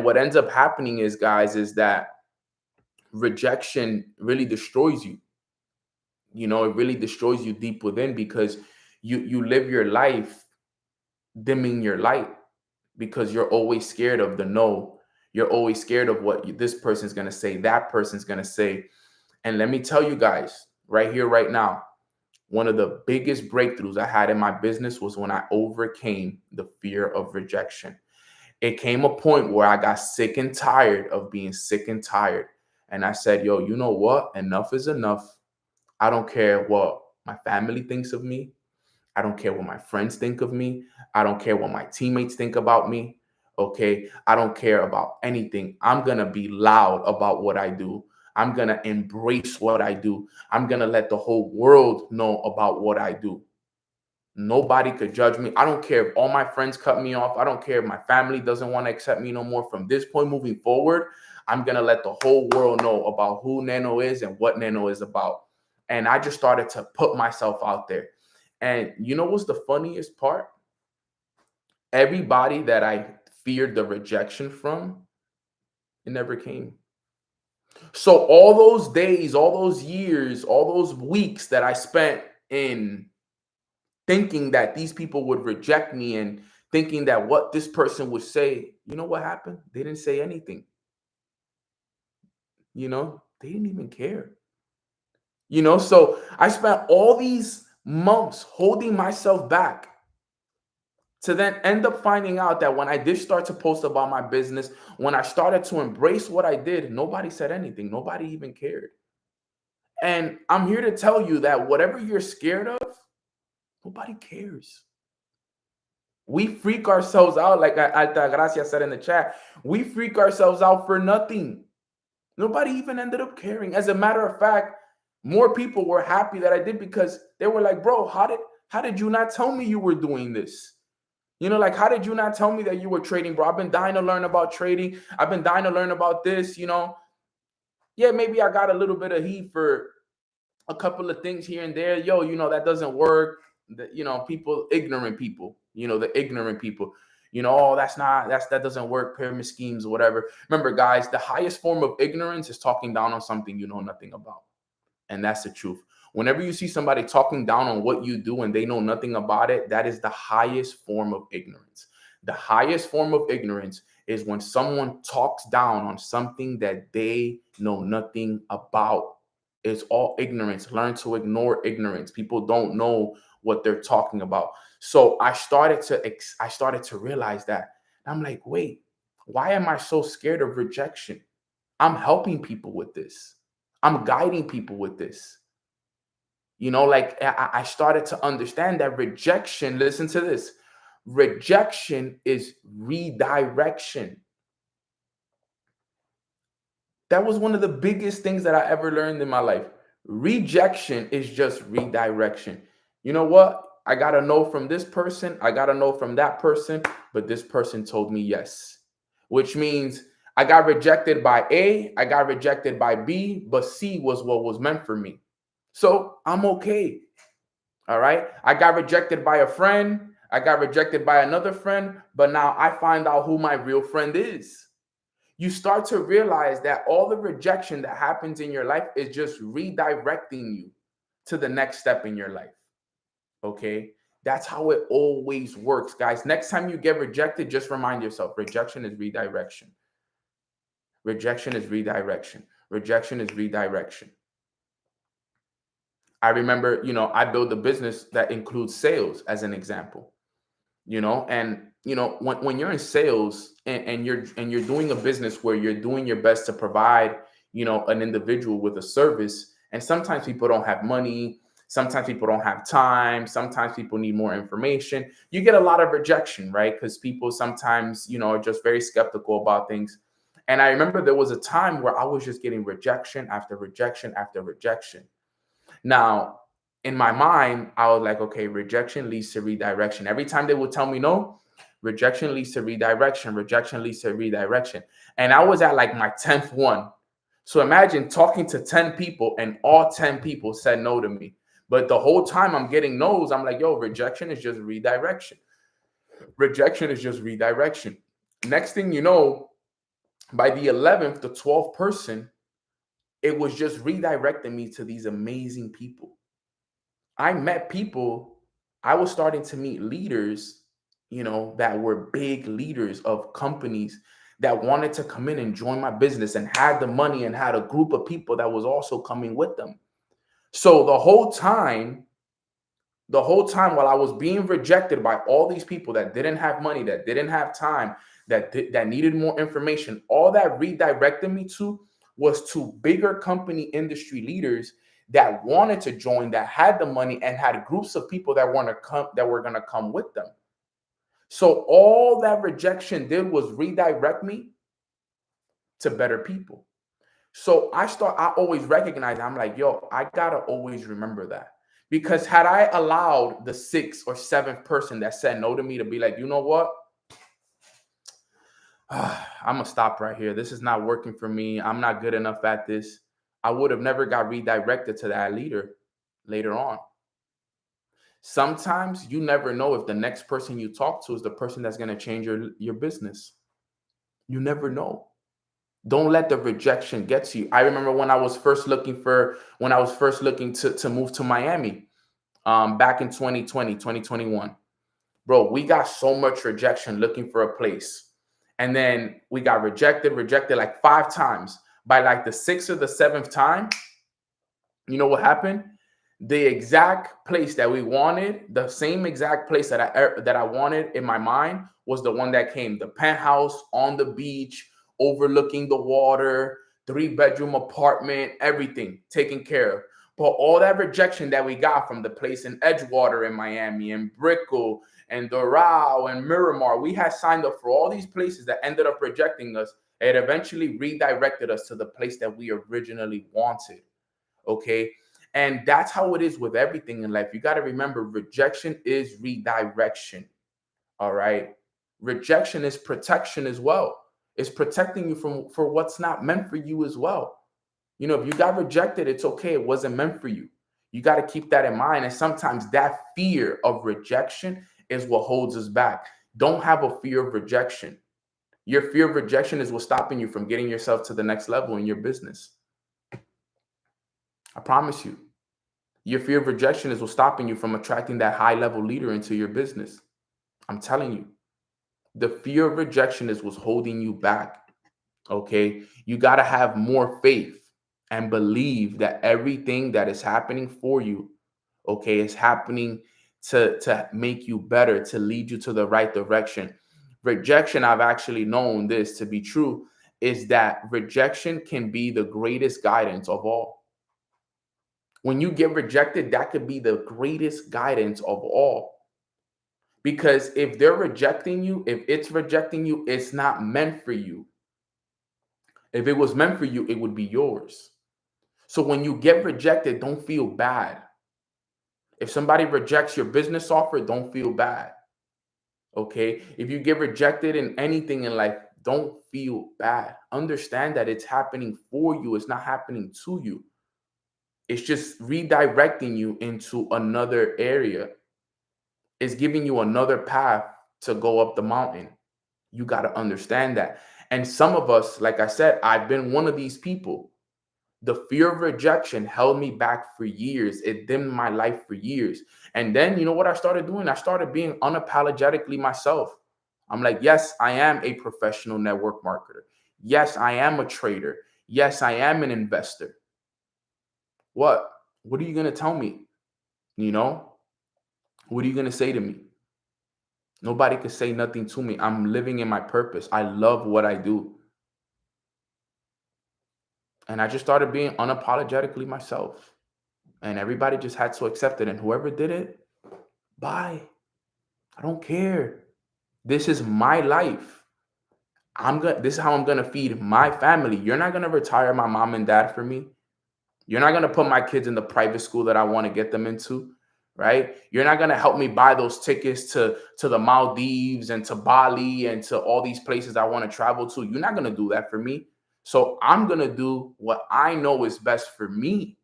what ends up happening is, guys, is that rejection really destroys you. It really destroys you deep within, because you live your life dimming your light, because you're always scared of the no. You're always scared of what this person's going to say, that person's going to say. And let me tell you guys right here, right now, one of the biggest breakthroughs I had in my business was when I overcame the fear of rejection. It came a point where I got sick and tired of being sick and tired. And I said, yo, you know what? Enough is enough. I don't care what my family thinks of me. I don't care what my friends think of me. I don't care what my teammates think about me. Okay. I don't care about anything. I'm going to be loud about what I do. I'm going to embrace what I do. I'm going to let the whole world know about what I do. Nobody could judge me. I don't care if all my friends cut me off. I don't care if my family doesn't want to accept me no more. From this point moving forward, I'm going to let the whole world know about who Nano is and what Nano is about. And I just started to put myself out there. And you know what's the funniest part? Everybody that I feared the rejection from, it never came. So all those days, all those years, all those weeks that I spent in thinking that these people would reject me and thinking that what this person would say, you know what happened? They didn't say anything. They didn't even care. So I spent all these months holding myself back, to then end up finding out that when I did start to post about my business, when I started to embrace what I did, nobody said anything. Nobody even cared. And I'm here to tell you that whatever you're scared of, nobody cares. We freak ourselves out, like Altagracia said in the chat. We freak ourselves out for nothing. Nobody even ended up caring. As a matter of fact, more people were happy that I did, because they were like, bro, how did you not tell me you were doing this? Like, how did you not tell me that you were trading, bro? I've been dying to learn about trading. I've been dying to learn about this. Yeah, maybe I got a little bit of heat for a couple of things here and there. Yo, that doesn't work. People, ignorant people, the ignorant people, oh, that doesn't work. Pyramid schemes, whatever. Remember, guys, the highest form of ignorance is talking down on something you know nothing about. And that's the truth. Whenever you see somebody talking down on what you do and they know nothing about it, that is the highest form of ignorance. The highest form of ignorance is when someone talks down on something that they know nothing about. It's all ignorance. Learn to ignore ignorance. People don't know what they're talking about. So I started to realize that. I'm like, wait, why am I so scared of rejection? I'm helping people with this. I'm guiding people with this. Like I started to understand that rejection, listen to this, rejection is redirection. That was one of the biggest things that I ever learned in my life. Rejection is just redirection. You know what? I got to know from this person. I got to know from that person. But this person told me yes, which means I got rejected by A, I got rejected by B, but C was what was meant for me. So I'm okay. All right. I got rejected by a friend. I got rejected by another friend. But now I find out who my real friend is. You start to realize that all the rejection that happens in your life is just redirecting you to the next step in your life. Okay. That's how it always works, guys. Next time you get rejected, just remind yourself, rejection is redirection. Rejection is redirection. Rejection is redirection. I remember, I built a business that includes sales as an example, and when you're in sales and you're doing a business where you're doing your best to provide, an individual with a service, and sometimes people don't have money, sometimes people don't have time, sometimes people need more information. You get a lot of rejection, right? Because people sometimes, are just very skeptical about things. And I remember there was a time where I was just getting rejection after rejection after rejection. Now, in my mind, I was like, okay, rejection leads to redirection. Every time they would tell me no, rejection leads to redirection. Rejection leads to redirection. And I was at like my 10th one. So imagine talking to 10 people and all 10 people said no to me. But the whole time I'm getting no's, I'm like, yo, rejection is just redirection. Rejection is just redirection. Next thing you know, by the 11th, the 12th person, it was just redirecting me to these amazing people. I met people, I was starting to meet leaders, that were big leaders of companies that wanted to come in and join my business and had the money and had a group of people that was also coming with them. So the whole time while I was being rejected by all these people that didn't have money, that didn't have time, that needed more information, all that redirected me to was to bigger company industry leaders that wanted to join, that had the money and had groups of people that were going to come with them. So all that rejection did was redirect me to better people. So I always recognize, I'm like, yo, I gotta always remember that. Because had I allowed the sixth or seventh person that said no to me to be like, you know what? I'm gonna stop right here. This is not working for me. I'm not good enough at this. I would have never got redirected to that leader later on. Sometimes you never know if the next person you talk to is the person that's gonna change your business. You never know. Don't let the rejection get to you. I remember when I was first looking to move to Miami, back in 2020, 2021. Bro, we got so much rejection looking for a place. And then we got rejected like 5 times. By like the 6th or the 7th time, you know what happened? The exact place that we wanted, the same exact place that I wanted in my mind was the one that came. The penthouse on the beach, overlooking the water, 3-bedroom apartment, everything taken care of. But all that rejection that we got from the place in Edgewater in Miami and Brickell and Doral and Miramar, we had signed up for all these places that ended up rejecting us. It eventually redirected us to the place that we originally wanted. Okay. And that's how it is with everything in life. You got to remember, rejection is redirection. All right. Rejection is protection as well. It's protecting you for what's not meant for you as well. If you got rejected, it's okay. It wasn't meant for you. You got to keep that in mind. And sometimes that fear of rejection is what holds us back. Don't have a fear of rejection. Your fear of rejection is what's stopping you from getting yourself to the next level in your business. I promise you. Your fear of rejection is what's stopping you from attracting that high-level leader into your business. I'm telling you. The fear of rejection is what's holding you back. Okay? You got to have more faith and believe that everything that is happening for you, okay, is happening to make you better, to lead you to the right direction. Rejection, I've actually known this to be true, is that rejection can be the greatest guidance of all. When you get rejected, that could be the greatest guidance of all. Because if they're rejecting you, if it's rejecting you, it's not meant for you. If it was meant for you, it would be yours. So when you get rejected, don't feel bad. If somebody rejects your business offer, don't feel bad. Okay? If you get rejected in anything in life, don't feel bad. Understand that it's happening for you. It's not happening to you. It's just redirecting you into another area. It's giving you another path to go up the mountain. You got to understand that. And some of us, like I said, I've been one of these people. The fear of rejection held me back for years. It dimmed my life for years. And then, you know what I started doing? I started being unapologetically myself. I'm like, yes, I am a professional network marketer. Yes, I am a trader. Yes, I am an investor. What? What are you going to tell me? What are you going to say to me? Nobody could say nothing to me. I'm living in my purpose. I love what I do. And I just started being unapologetically myself. And everybody just had to accept it. And whoever did it, bye. I don't care. This is my life. This is how I'm going to feed my family. You're not going to retire my mom and dad for me. You're not going to put my kids in the private school that I want to get them into, right? You're not going to help me buy those tickets to the Maldives and to Bali and to all these places I want to travel to. You're not going to do that for me. So I'm going to do what I know is best for me.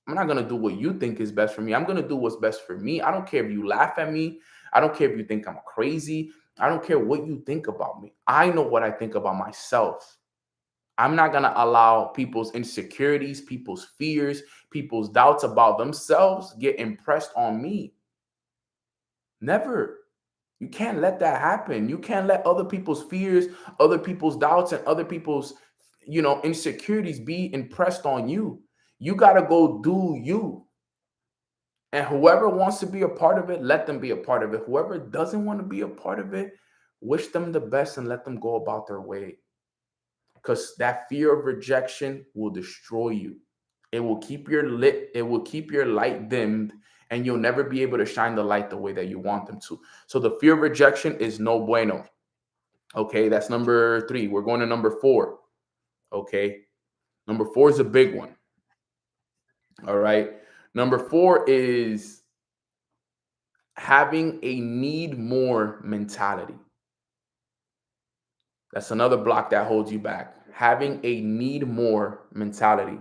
I'm not going to do what you think is best for me. I'm going to do what's best for me. I don't care if you laugh at me. I don't care if you think I'm crazy. I don't care what you think about me. I know what I think about myself. I'm not going to allow people's insecurities, people's fears, people's doubts about themselves get impressed on me. Never. You can't let that happen. You can't let other people's fears, other people's doubts, and other people's, insecurities be impressed on you. You got to go do you. And whoever wants to be a part of it, let them be a part of it. Whoever doesn't want to be a part of it, wish them the best and let them go about their way. Because that fear of rejection will destroy you. It will keep your light dimmed, and you'll never be able to shine the light the way that you want them to. So the fear of rejection is no bueno. Okay, that's number 3. We're going to number 4. Okay. Number 4 is a big one. All right. Number 4 is having a need more mentality. That's another block that holds you back. Having a need more mentality.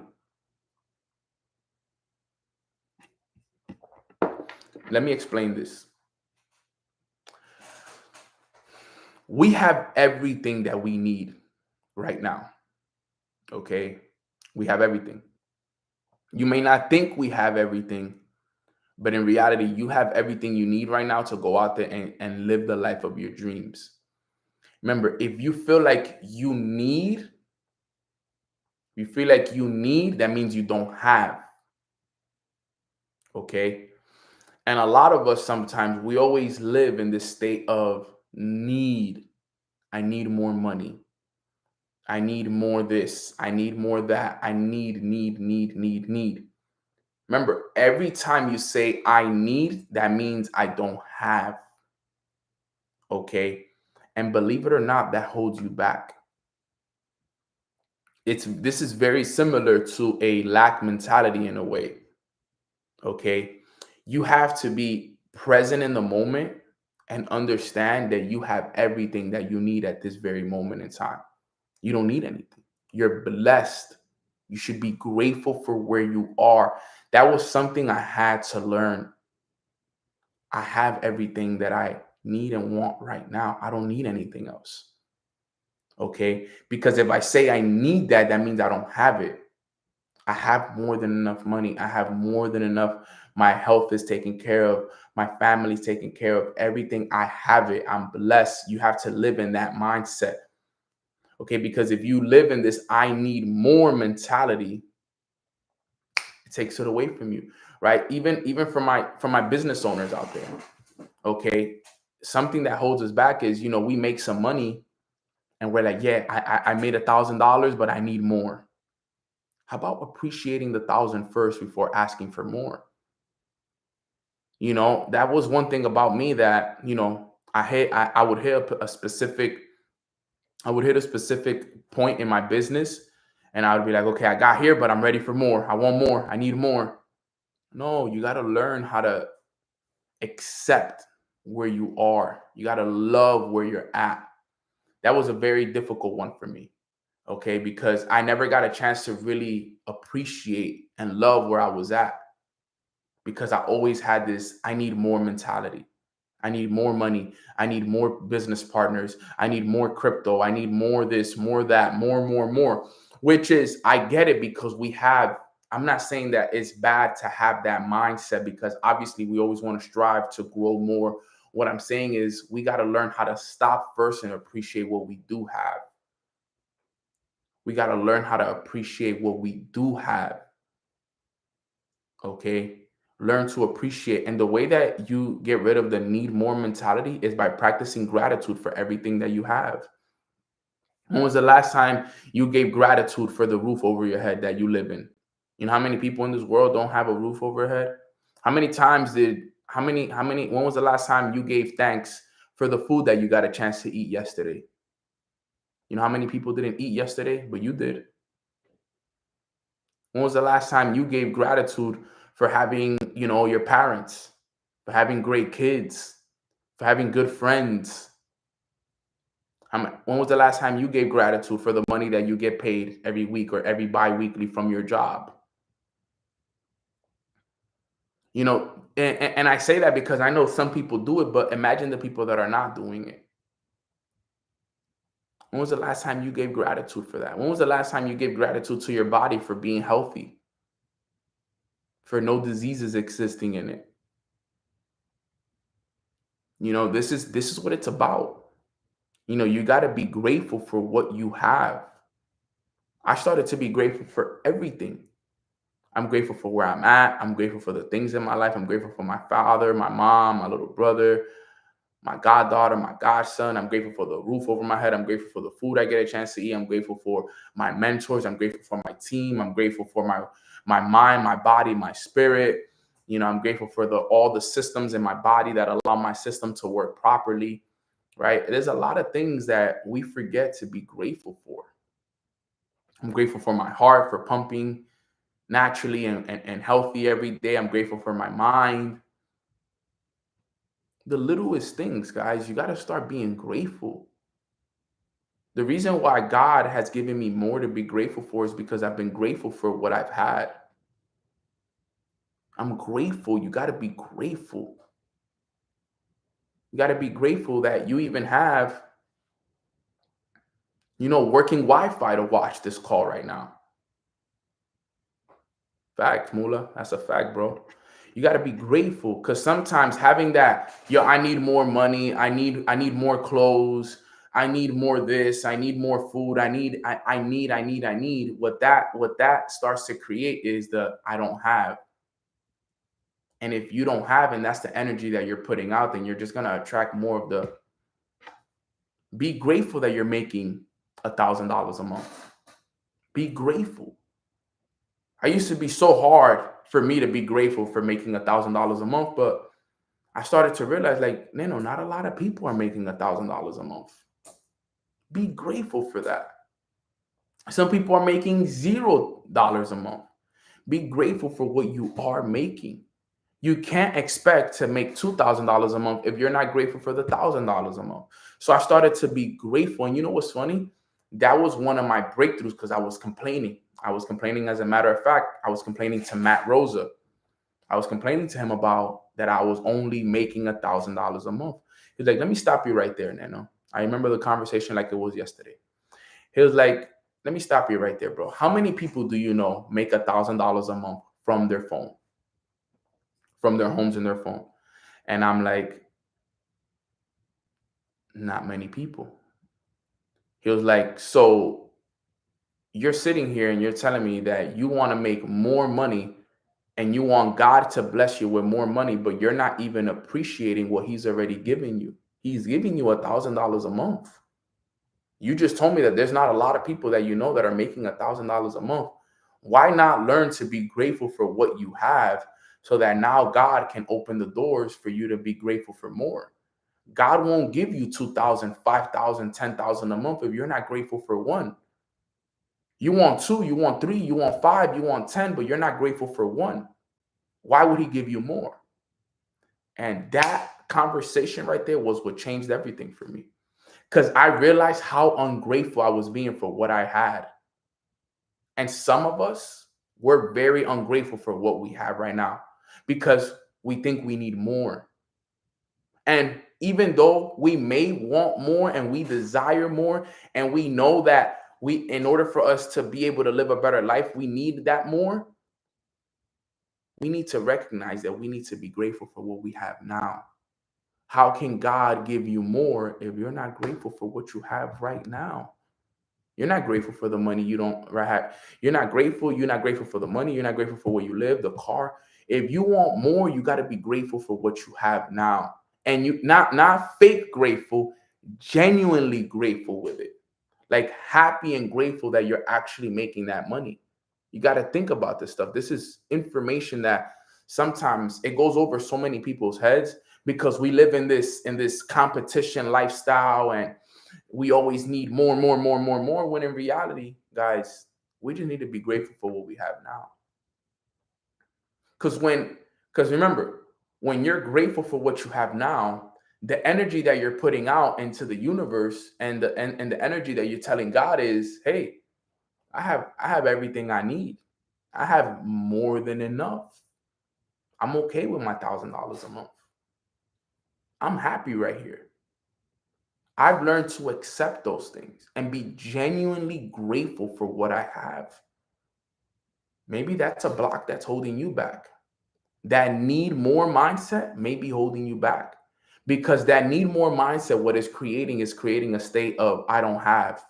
Let me explain this. We have everything that we need right now. Okay. We have everything. You may not think we have everything, but in reality, you have everything you need right now to go out there and live the life of your dreams. Remember, if you feel like you need, that means you don't have. Okay. And a lot of us sometimes, we always live in this state of need. I need more money. I need more this. I need more that. I need. Remember, every time you say I need, that means I don't have. Okay. And believe it or not, that holds you back. This is very similar to a lack mentality in a way. Okay. You have to be present in the moment and understand that you have everything that you need at this very moment in time. You don't need anything. You're blessed. You should be grateful for where you are. That was something I had to learn. I have everything that I need and want right now. I don't need anything else. Okay? Because if I say I need that, that means I don't have it. I have more than enough money. I have more than enough. My health is taken care of. My family's taken care of. Everything, I have it. I'm blessed. You have to live in that mindset. Okay? Because if you live in this I need more mentality, it takes it away from you, right? Even for my business owners out there. Okay? Something that holds us back is, we make some money and we're like, yeah, I made $1,000, but I need more. How about appreciating the 1,000 first before asking for more? That was one thing about me that, I would hit a specific point in my business, and I would be like, okay, I got here, but I'm ready for more. I want more. I need more. No, you got to learn how to accept where you are. You got to love where you're at. That was a very difficult one for me. Okay, because I never got a chance to really appreciate and love where I was at, because I always had this I need more mentality. I need more money. I need more business partners. I need more crypto. I need more this, more that, more, which is, I get it, because I'm not saying that it's bad to have that mindset, because obviously we always want to strive to grow more. What I'm saying is we got to learn how to stop first and appreciate what we do have. We got to learn how to appreciate what we do have. Okay. Learn to appreciate. And the way that you get rid of the need more mentality is by practicing gratitude for everything that you have. When was the last time you gave gratitude for the roof over your head that you live in? You know how many people in this world don't have a roof over their head? When was the last time you gave thanks for the food that you got a chance to eat yesterday? You know how many people didn't eat yesterday, but you did? When was the last time you gave gratitude for having, your parents, for having great kids, for having good friends? When was the last time you gave gratitude for the money that you get paid every week or every bi-weekly from your job? You know, and I say that because I know some people do it, but imagine the people that are not doing it. When was the last time you gave gratitude for that? When was the last time you gave gratitude to your body for being healthy, for no diseases existing in it? You know, this is what it's about. You know, you got to be grateful for what you have. I started to be grateful for everything. I'm grateful for where I'm at. I'm grateful for the things in my life. I'm grateful for my father, my mom, my little brother, my goddaughter, my godson. I'm grateful for the roof over my head. I'm grateful for the food I get a chance to eat. I'm grateful for my mentors. I'm grateful for my team. I'm grateful for my mind, my body, my spirit. You know, I'm grateful for all the systems in my body that allow my system to work properly. Right? There's a lot of things that we forget to be grateful for. I'm grateful for my heart for pumping naturally and healthy every day. I'm grateful for my mind. The littlest things, guys, you got to start being grateful. The reason why God has given me more to be grateful for is because I've been grateful for what I've had. I'm grateful. You got to be grateful. You got to be grateful that you even have, working Wi-Fi to watch this call right now. Fact, Mula. That's a fact, bro. You got to be grateful because sometimes having that, I need more money. I need more clothes. I need more this. I need more food. I need. What that starts to create is the I don't have. And if you don't have, and that's the energy that you're putting out, then you're just gonna attract more of the. Be grateful that you're making $1,000 a month. Be grateful. I used to be so hard for me to be grateful for making $1,000 a month, but I started to realize, like, not a lot of people are making $1,000 a month. Be grateful for that. Some people are making $0 a month. Be grateful for what you are making. You can't expect to make $2,000 a month if you're not grateful for the $1,000 a month. So I started to be grateful. And you know what's funny? That was one of my breakthroughs because I was complaining. As a matter of fact, I was complaining to Matt Rosa. I was complaining to him about that I was only making $1,000 a month. He was like, let me stop you right there, Nano. I remember the conversation like it was yesterday. He was like, let me stop you right there, bro. How many people do you know make $1,000 a month from their phone, from their homes and their phone? And I'm like, not many people. He was like, so you're sitting here and you're telling me that you want to make more money and you want God to bless you with more money, but you're not even appreciating what he's already given you. He's giving you $1,000 a month. You just told me that there's not a lot of people that you know that are making $1,000 a month. Why not learn to be grateful for what you have so that now God can open the doors for you to be grateful for more? God won't give you 2,000, 5,000, 10,000 a month if you're not grateful for one. You want two, you want three, you want five, you want 10, but you're not grateful for one. Why would he give you more? And that conversation right there was what changed everything for me. Because I realized how ungrateful I was being for what I had. And some of us, we're very ungrateful for what we have right now because we think we need more. And even though we may want more and we desire more, and we know that in order for us to be able to live a better life, we need that more. We need to recognize that we need to be grateful for what we have now. How can God give you more if you're not grateful for what you have right now? You're not grateful for the money you don't have. You're not grateful. You're not grateful for the money. You're not grateful for where you live, the car. If you want more, you got to be grateful for what you have now. And you not fake grateful, genuinely grateful with it. Like happy and grateful that you're actually making that money. You got to think about this stuff. This is information that sometimes it goes over so many people's heads because we live in this competition lifestyle and we always need more, more, more, more, more. When in reality, guys, we just need to be grateful for what we have now. Because remember, when you're grateful for what you have now, the energy that you're putting out into the universe, and the energy that you're telling God is, hey, I have everything I need. I have more than enough. I'm okay with my $1,000 a month. I'm happy right here. I've learned to accept those things and be genuinely grateful for what I have. Maybe that's a block that's holding you back. That need more mindset may be holding you back, because that need more mindset, what is creating a state of I don't have.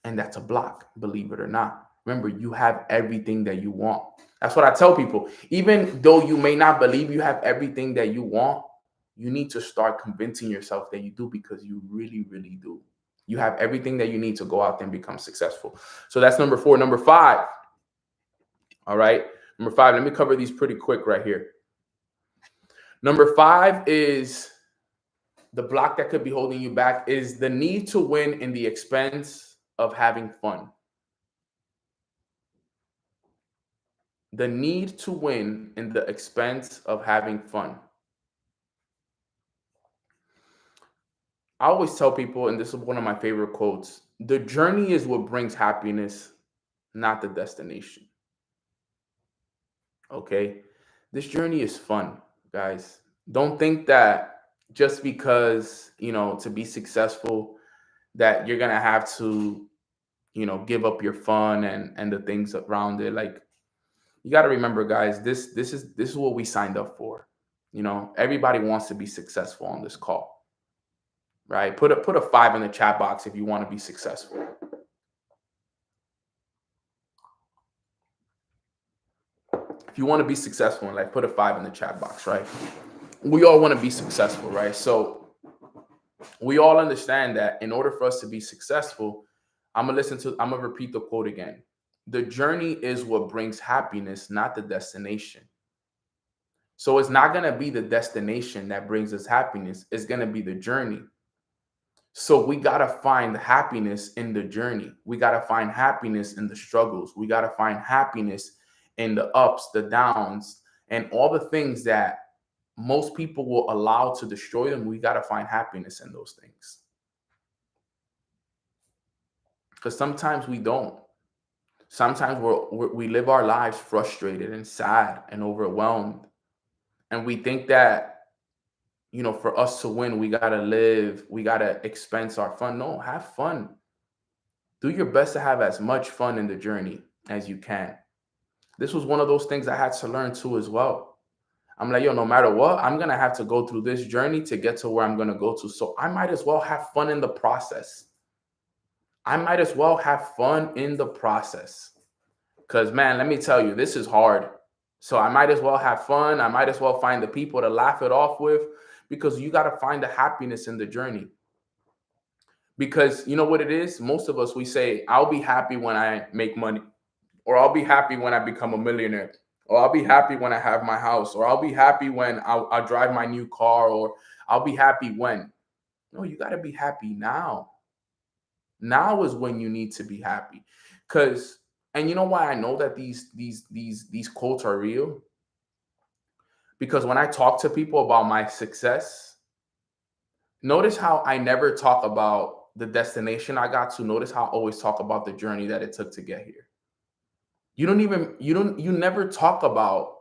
And that's a block, believe it or not. Remember, you have everything that you want. That's what I tell people. Even though you may not believe you have everything that you want, you need to start convincing yourself that you do, because you really, really do. You have everything that you need to go out there and become successful. So that's number 4. Number 5. All right. Number 5, let me cover these pretty quick right here. Number 5 is the block that could be holding you back is the need to win in the expense of having fun. The need to win in the expense of having fun. I always tell people, and this is one of my favorite quotes, the journey is what brings happiness, not the destination. Okay? This journey is fun, guys. Don't think that just because, to be successful, that you're going to have to, give up your fun and the things around it. Like, you got to remember, guys, this is what we signed up for. Everybody wants to be successful on this call, right? Put a 5 in the chat box if you want to be successful. If you want to be successful in life, put a 5 in the chat box, right? We all want to be successful, right? So we all understand that in order for us to be successful, I'm gonna repeat the quote again. The journey is what brings happiness, not the destination. So it's not going to be the destination that brings us happiness. It's going to be the journey. So we got to find happiness in the journey. We got to find happiness in the struggles. We got to find happiness in the ups, the downs, and all the things that most people will allow to destroy them. We got to find happiness in those things. Because sometimes we don't. Sometimes we live our lives frustrated and sad and overwhelmed. And we think that, for us to win, we got to expense our fun. No, have fun. Do your best to have as much fun in the journey as you can. This was one of those things I had to learn too as well. I'm like, no matter what, I'm going to have to go through this journey to get to where I'm going to go to. So I might as well have fun in the process. Because, man, let me tell you, this is hard. So I might as well have fun. I might as well find the people to laugh it off with, because you got to find the happiness in the journey. Because you know what it is? Most of us, we say, I'll be happy when I make money, or I'll be happy when I become a millionaire, or I'll be happy when I have my house, or I'll be happy when I'll drive my new car, or I'll be happy when. No, you got to be happy now. Now is when you need to be happy. And you know why I know that these quotes are real? Because when I talk to people about my success, notice how I never talk about the destination I got to. Notice how I always talk about the journey that it took to get here. You never talk about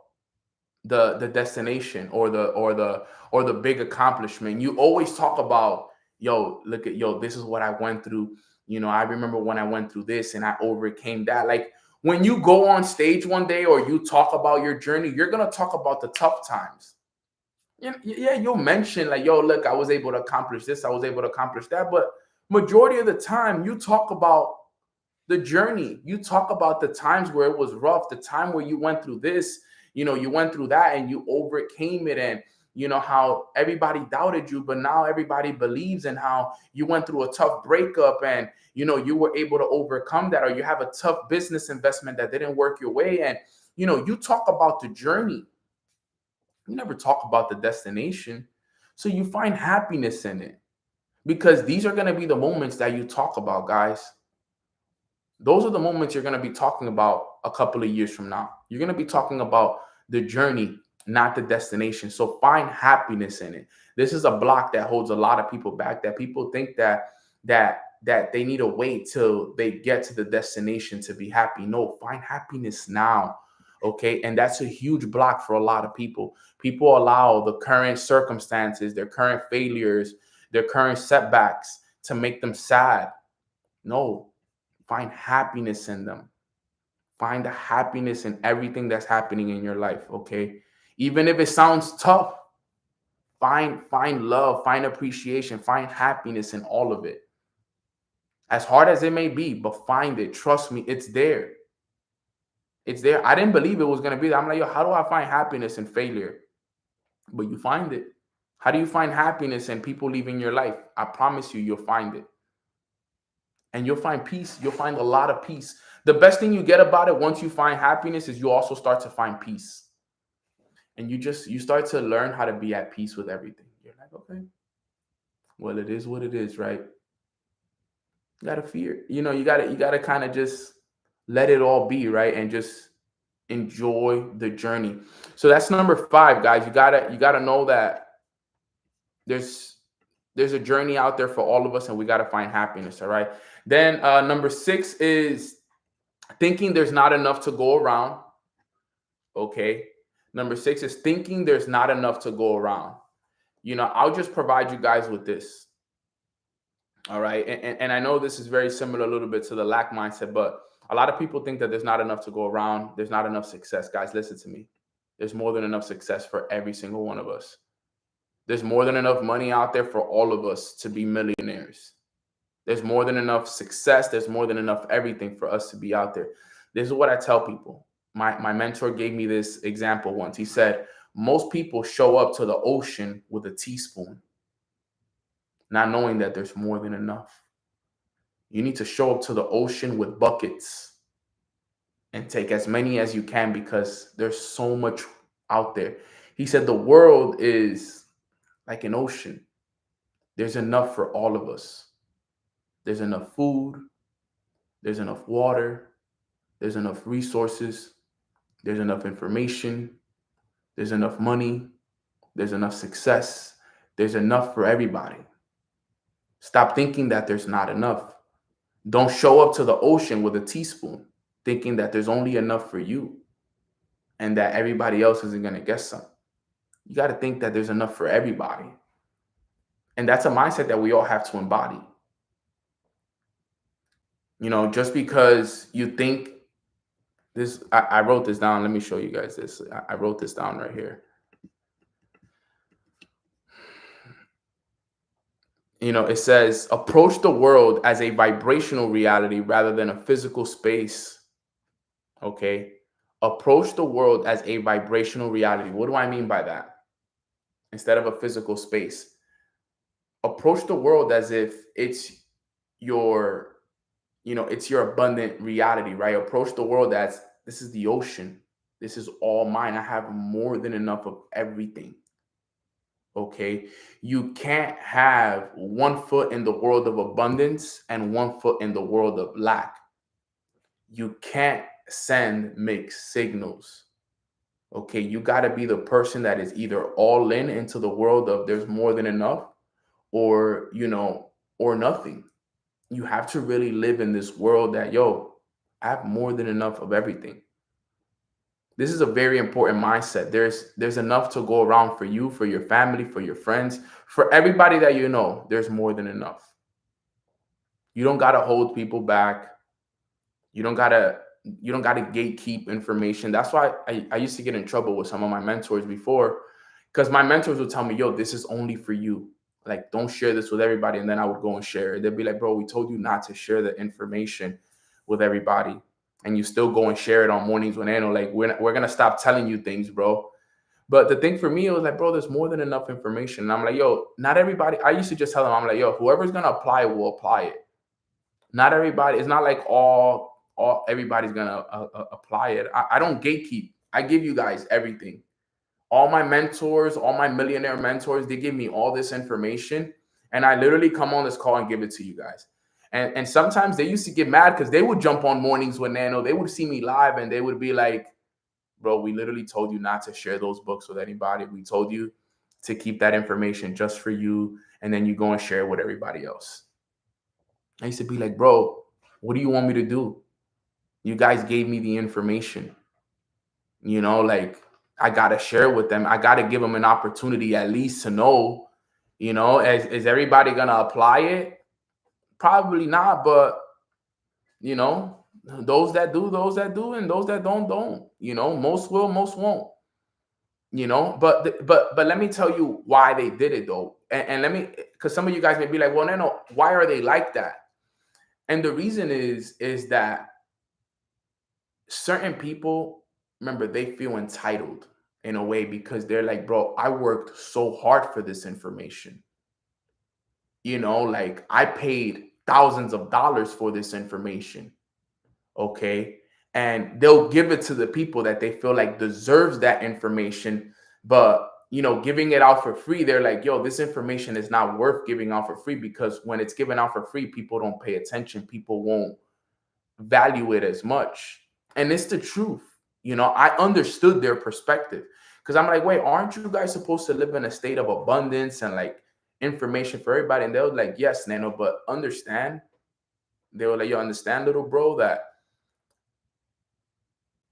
the destination or the big accomplishment. You always talk about, this is what I went through. I remember when I went through this and I overcame that. Like, when you go on stage one day or you talk about your journey, you're going to talk about the tough times. Yeah, you'll mention like, look, I was able to accomplish this, I was able to accomplish that. But majority of the time, you talk about the journey. You talk about the times where it was rough, the time where you went through this, you went through that and you overcame it. And how everybody doubted you, but now everybody believes, and how you went through a tough breakup and you were able to overcome that, or you have a tough business investment that didn't work your way. And you talk about the journey. You never talk about the destination. So you find happiness in it, because these are going to be the moments that you talk about, guys. Those are the moments you're going to be talking about a couple of years from now. You're going to be talking about the journey not the destination. So find happiness in it. This is a block that holds a lot of people back, that people think that they need to wait till they get to the destination to be happy. No, find happiness now. Okay. And that's a huge block for a lot of people. People allow the current circumstances, their current failures, their current setbacks to make them sad. No, find happiness in them. Find the happiness in everything that's happening in your life. Okay. Even if it sounds tough, find love, find appreciation, find happiness in all of it. As hard as it may be, but find it. Trust me, it's there. It's there. I didn't believe it was going to be there. I'm like, yo, how do I find happiness in failure? But you find it. How do you find happiness in people leaving your life? I promise you, you'll find it. And you'll find peace. You'll find a lot of peace. The best thing you get about it once you find happiness is you also start to find peace. And you start to learn how to be at peace with everything. You're like, okay, well, it is what it is, right? You gotta fear. You gotta kind of just let it all be, right? And just enjoy the journey. So that's number 5, guys. You gotta know that there's a journey out there for all of us, and we gotta find happiness. All right. Then number 6 is thinking there's not enough to go around. Okay. Number 6 is thinking there's not enough to go around. I'll just provide you guys with this. All right. And I know this is very similar a little bit to the lack mindset, but a lot of people think that there's not enough to go around. There's not enough success. Guys, listen to me. There's more than enough success for every single one of us. There's more than enough money out there for all of us to be millionaires. There's more than enough success. There's more than enough everything for us to be out there. This is what I tell people. My mentor gave me this example once. He said, most people show up to the ocean with a teaspoon, not knowing that there's more than enough. You need to show up to the ocean with buckets and take as many as you can, because there's so much out there. He said the world is like an ocean. There's enough for all of us. There's enough food. There's enough water. There's enough resources. There's enough information. There's enough money. There's enough success. There's enough for everybody. Stop thinking that there's not enough. Don't show up to the ocean with a teaspoon thinking that there's only enough for you and that everybody else isn't going to get some. You got to think that there's enough for everybody. And that's a mindset that we all have to embody. Just because you think this, I wrote this down. Let me show you guys this. I wrote this down right here. It says, approach the world as a vibrational reality rather than a physical space. Okay. Approach the world as a vibrational reality. What do I mean by that? Instead of a physical space, approach the world as if it's your abundant reality, right? Approach the world as, this is the ocean. This is all mine. I have more than enough of everything. Okay. You can't have one foot in the world of abundance and one foot in the world of lack. You can't send mixed signals. Okay. You got to be the person that is either all in into the world of there's more than enough, or nothing. You have to really live in this world that, I have more than enough of everything. This is a very important mindset. There's enough to go around for you, for your family, for your friends, for everybody that you know. There's more than enough. You don't got to hold people back. You don't got to gatekeep information. That's why I used to get in trouble with some of my mentors before, because my mentors would tell me, this is only for you. Like, don't share this with everybody. And then I would go and share it. They'd be like, bro, we told you not to share the information with everybody, and you still go and share it on Mornings with Anno. Like, we're going to stop telling you things, bro. But the thing for me, it was like, bro, there's more than enough information. And I'm like, not everybody. I used to just tell them, I'm like, whoever's going to apply it will apply it. Not everybody. It's not like everybody's going to apply it. I don't gatekeep. I give you guys everything. All my mentors, all my millionaire mentors, they give me all this information, and I literally come on this call and give it to you guys. And sometimes they used to get mad because they would jump on Mornings with Nano. They would see me live and they would be like, bro, we literally told you not to share those books with anybody. We told you to keep that information just for you, and then you go and share it with everybody else. I used to be like, bro, what do you want me to do? You guys gave me the information. Like, I gotta share with them. I gotta give them an opportunity at least to know. Is everybody gonna apply it? Probably not, but you know, those that do, and those that don't. Most will, most won't. But let me tell you why they did it though, and let me, because some of you guys may be like, well, no, why are they like that? And the reason is that certain people, remember, they feel entitled in a way because they're like, bro, I worked so hard for this information. Like, I paid thousands of dollars for this information. Okay. And they'll give it to the people that they feel like deserves that information. But, giving it out for free, they're like, yo, this information is not worth giving out for free, because when it's given out for free, people don't pay attention. People won't value it as much. And it's the truth. I understood their perspective, because I'm like, wait, aren't you guys supposed to live in a state of abundance and like information for everybody? And they were like, yes, Nano, but understand. They were like, yo, understand, little bro, that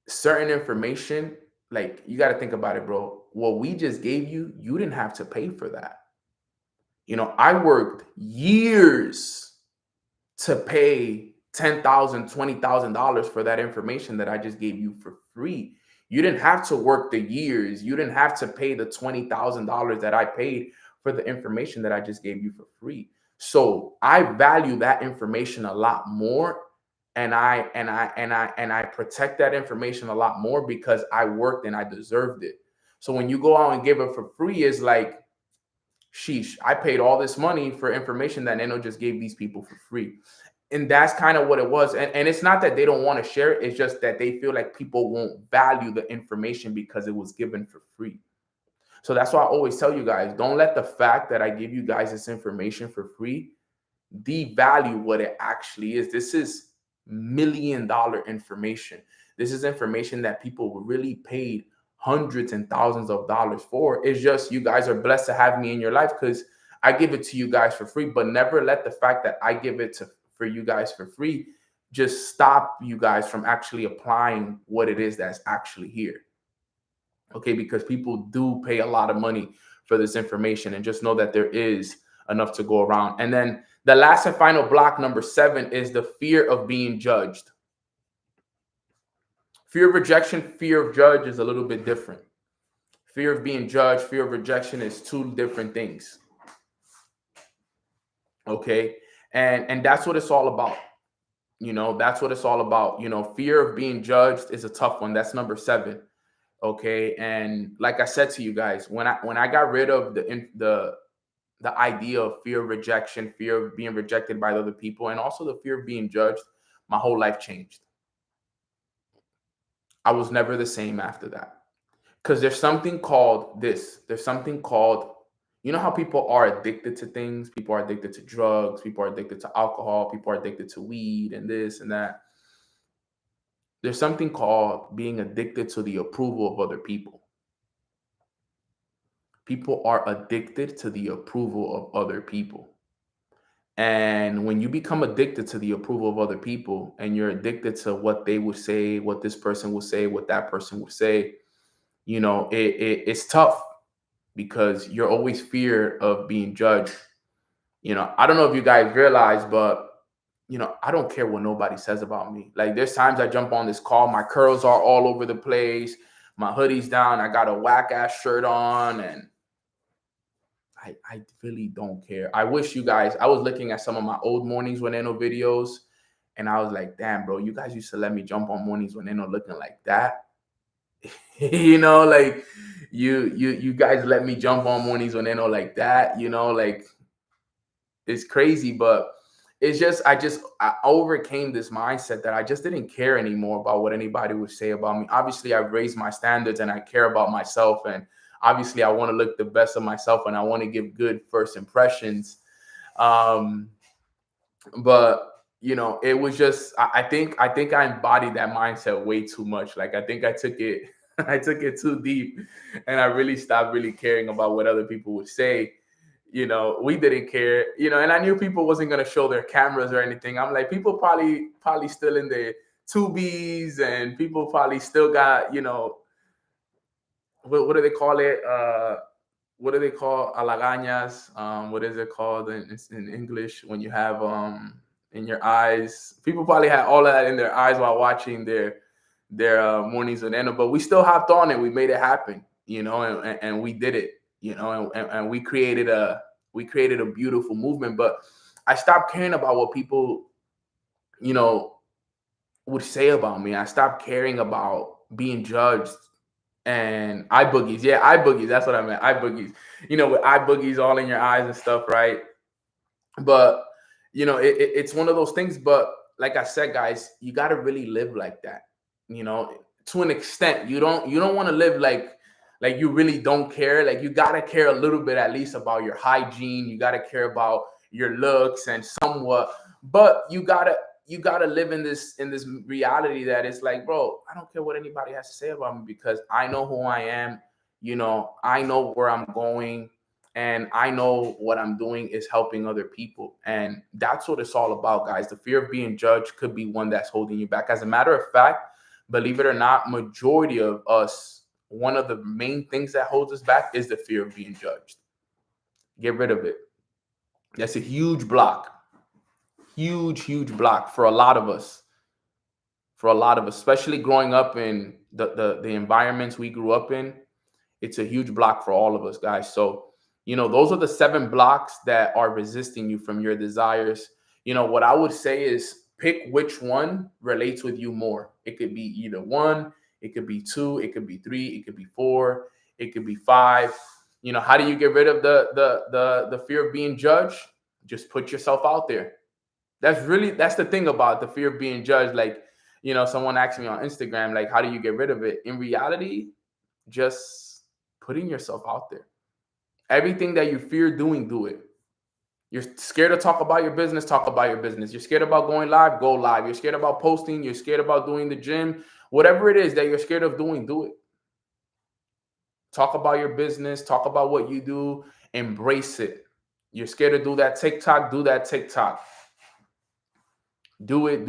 certain information, like, you got to think about it, bro. What we just gave you, you didn't have to pay for that. I worked years to pay $10,000, $20,000 for that information that I just gave you for free. You didn't have to work the years. You didn't have to pay the $20,000 that I paid for the information that I just gave you for free. So I value that information a lot more, and I protect that information a lot more because I worked and I deserved it. So when you go out and give it for free, it's like, sheesh, I paid all this money for information that Nano just gave these people for free. And that's kind of what it was. And it's not that they don't want to share it. It's just that they feel like people won't value the information because it was given for free. So that's why I always tell you guys, don't let the fact that I give you guys this information for free devalue what it actually is. This is $1 million information. This is information that people really paid hundreds and thousands of dollars for. It's just, you guys are blessed to have me in your life because I give it to you guys for free. But never let the fact that I give it for you guys for free just stop you guys from actually applying what it is that's actually here. Okay, because people do pay a lot of money for this information, and just know that there is enough to go around. And then the last and final block, number 7, is the fear of being judged. Fear of rejection, fear of judge is a little bit different. Fear of being judged, fear of rejection is two different things. Okay, and that's what it's all about. That's what it's all about. Fear of being judged is a tough one. That's number 7. Okay, and like I said to you guys, when I got rid of the idea of fear of rejection, fear of being rejected by other people, and also the fear of being judged, my whole life changed. I was never the same after that. Because there's something called this. There's something called, how people are addicted to things. People are addicted to drugs. People are addicted to alcohol. People are addicted to weed and this and that. There's something called being addicted to the approval of other people. People are addicted to the approval of other people. And when you become addicted to the approval of other people, and you're addicted to what they would say, what this person will say, what that person will say, it's tough because you're always fear of being judged. I don't know if you guys realize, but I don't care what nobody says about me. Like, there's times I jump on this call, my curls are all over the place, my hoodie's down, I got a whack ass shirt on, and I really don't care. I wish you guys, I was looking at some of my old mornings with Eno videos, and I was like, damn, bro, you guys used to let me jump on mornings with Eno looking like that. Like, you guys let me jump on mornings with Eno like that, like, it's crazy. But it's just, I overcame this mindset that I just didn't care anymore about what anybody would say about me. Obviously, I've raised my standards and I care about myself, and obviously I want to look the best of myself, and I want to give good first impressions. But it was just, I think I embodied that mindset way too much. Like, I think I took it I took it too deep, and I really stopped really caring about what other people would say. We didn't care, and I knew people wasn't gonna show their cameras or anything. I'm like, people probably still in their tubies, and people probably still got, what do they call it? What do they call alagañas? What is it called in English when you have in your eyes? People probably had all of that in their eyes while watching their mornings with Anna, but we still hopped on it. We made it happen, and we did it, and we created a beautiful movement. But I stopped caring about what people, you know, would say about me. I stopped caring about being judged and eye boogies. Yeah, eye boogies. That's what I meant. Eye boogies. With eye boogies all in your eyes and stuff, right? But it's one of those things. But like I said, guys, you got to really live like that. To an extent, you don't want to live like you really don't care. Like, you got to care a little bit at least about your hygiene. You got to care about your looks and somewhat, but you gotta live in this reality that it's like, bro, I don't care what anybody has to say about me, because I know who I am. I know where I'm going, and I know what I'm doing is helping other people. And that's what it's all about, guys. The fear of being judged could be one that's holding you back. As a matter of fact, believe it or not, majority of us, one of the main things that holds us back is the fear of being judged. Get rid of it. That's a huge block. Huge block for a lot of us. Especially growing up in the environments we grew up in. It's a huge block for all of us, guys. So, those are the 7 blocks that are resisting you from your desires. What I would say is, pick which one relates with you more. It could be either 1, it could be 2, it could be 3, it could be 4, it could be 5. How do you get rid of the fear of being judged? Just put yourself out there. That's the thing about the fear of being judged. Like, someone asked me on Instagram, like, how do you get rid of it? In reality, just putting yourself out there. Everything that you fear doing, do it. You're scared to talk about your business, talk about your business. You're scared about going live, go live. You're scared about posting, you're scared about doing the gym. Whatever it is that you're scared of doing, do it. Talk about your business, talk about what you do, embrace it. You're scared to do that TikTok, do that TikTok. Do it.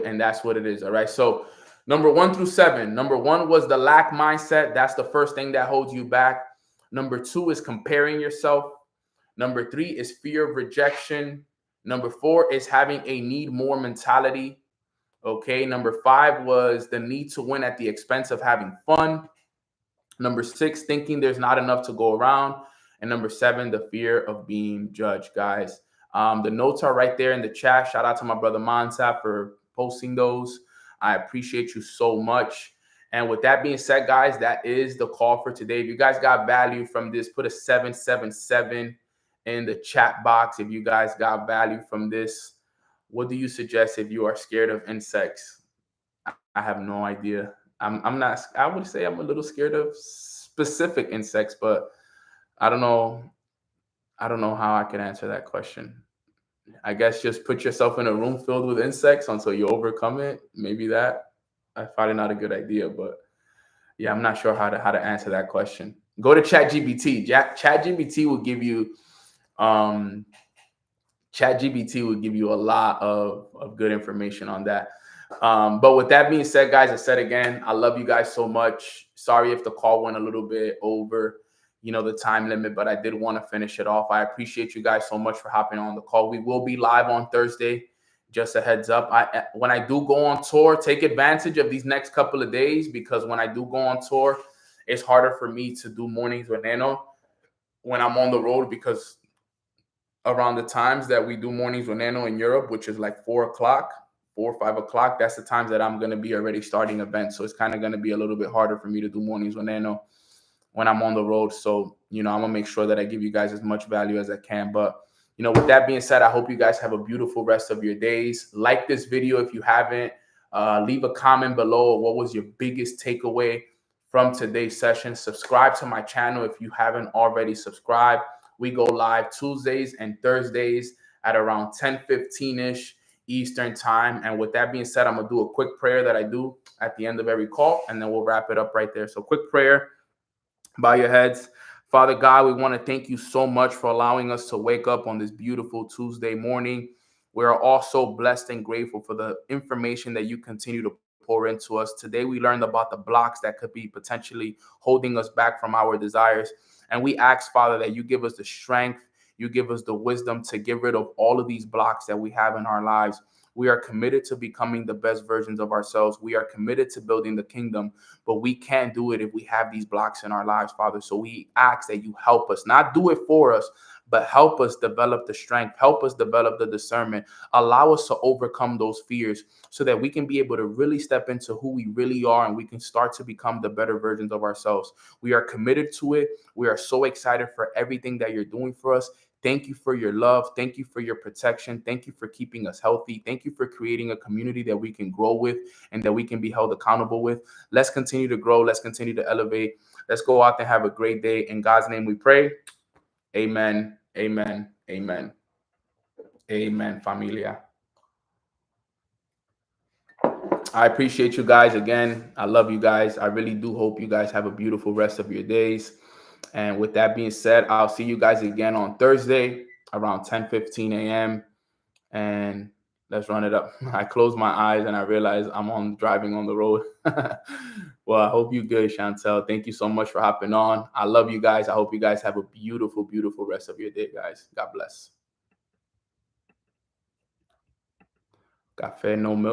And that's what it is. All right. So number 1 through 7. Number 1 was the lack mindset. That's the first thing that holds you back. Number 2 is comparing yourself. Number 3 is fear of rejection. Number 4 is having a need more mentality. Okay. Number 5 was the need to win at the expense of having fun. Number 6, thinking there's not enough to go around. And number 7, the fear of being judged, guys. The notes are right there in the chat. Shout out to my brother Mansa for posting those. I appreciate you so much. And with that being said, guys, that is the call for today. If you guys got value from this, put a 777 in the chat box. If you guys got value from this, what do you suggest if you are scared of insects? I have no idea. I'm not. I would say I'm a little scared of specific insects, but I don't know. I don't know how I can answer that question. I guess just put yourself in a room filled with insects until you overcome it. Maybe that. I find it not a good idea, but yeah, I'm not sure how to answer that question. Go to ChatGPT. ChatGPT will give you a lot of good information on that. But with that being said, guys, I said again, I love you guys so much. Sorry if the call went a little bit over, the time limit, but I did want to finish it off. I appreciate you guys so much for hopping on the call. We will be live on Thursday. Just a heads up. When I do go on tour, take advantage of these next couple of days, because when I do go on tour, it's harder for me to do mornings with Nano when I'm on the road, because around the times that we do mornings with Nano in Europe, which is like 4 or 5 o'clock, that's the times that I'm going to be already starting events. So it's kind of going to be a little bit harder for me to do mornings with Nano when I'm on the road. So, I'm going to make sure that I give you guys as much value as I can. But, with that being said, I hope you guys have a beautiful rest of your days. Like this video if you haven't. Leave a comment below. What was your biggest takeaway from today's session? Subscribe to my channel if you haven't already subscribed. We go live Tuesdays and Thursdays at around 10:15-ish Eastern time. And with that being said, I'm going to do a quick prayer that I do at the end of every call, and then we'll wrap it up right there. So quick prayer. Bow your heads. Father God, we want to thank you so much for allowing us to wake up on this beautiful Tuesday morning. We are also blessed and grateful for the information that you continue to pour into us. Today, we learned about the blocks that could be potentially holding us back from our desires. And we ask, Father, that you give us the strength, you give us the wisdom to get rid of all of these blocks that we have in our lives. We are committed to becoming the best versions of ourselves. We are committed to building the kingdom, but we can't do it if we have these blocks in our lives, Father. So we ask that you help us, not do it for us, but help us develop the strength, help us develop the discernment, allow us to overcome those fears so that we can be able to really step into who we really are and we can start to become the better versions of ourselves. We are committed to it. We are so excited for everything that you're doing for us. Thank you for your love. Thank you for your protection. Thank you for keeping us healthy. Thank you for creating a community that we can grow with and that we can be held accountable with. Let's continue to grow. Let's continue to elevate. Let's go out and have a great day. In God's name we pray. Amen. Amen. Amen. Amen, familia. I appreciate you guys again. I love you guys. I really do hope you guys have a beautiful rest of your days. And with that being said, I'll see you guys again on Thursday around 10:15 a.m. And let's run it up. I close my eyes and I realize I'm driving on the road. Well, I hope you're good, Chantel. Thank you so much for hopping on. I love you guys. I hope you guys have a beautiful, beautiful rest of your day, guys. God bless. Café no milk.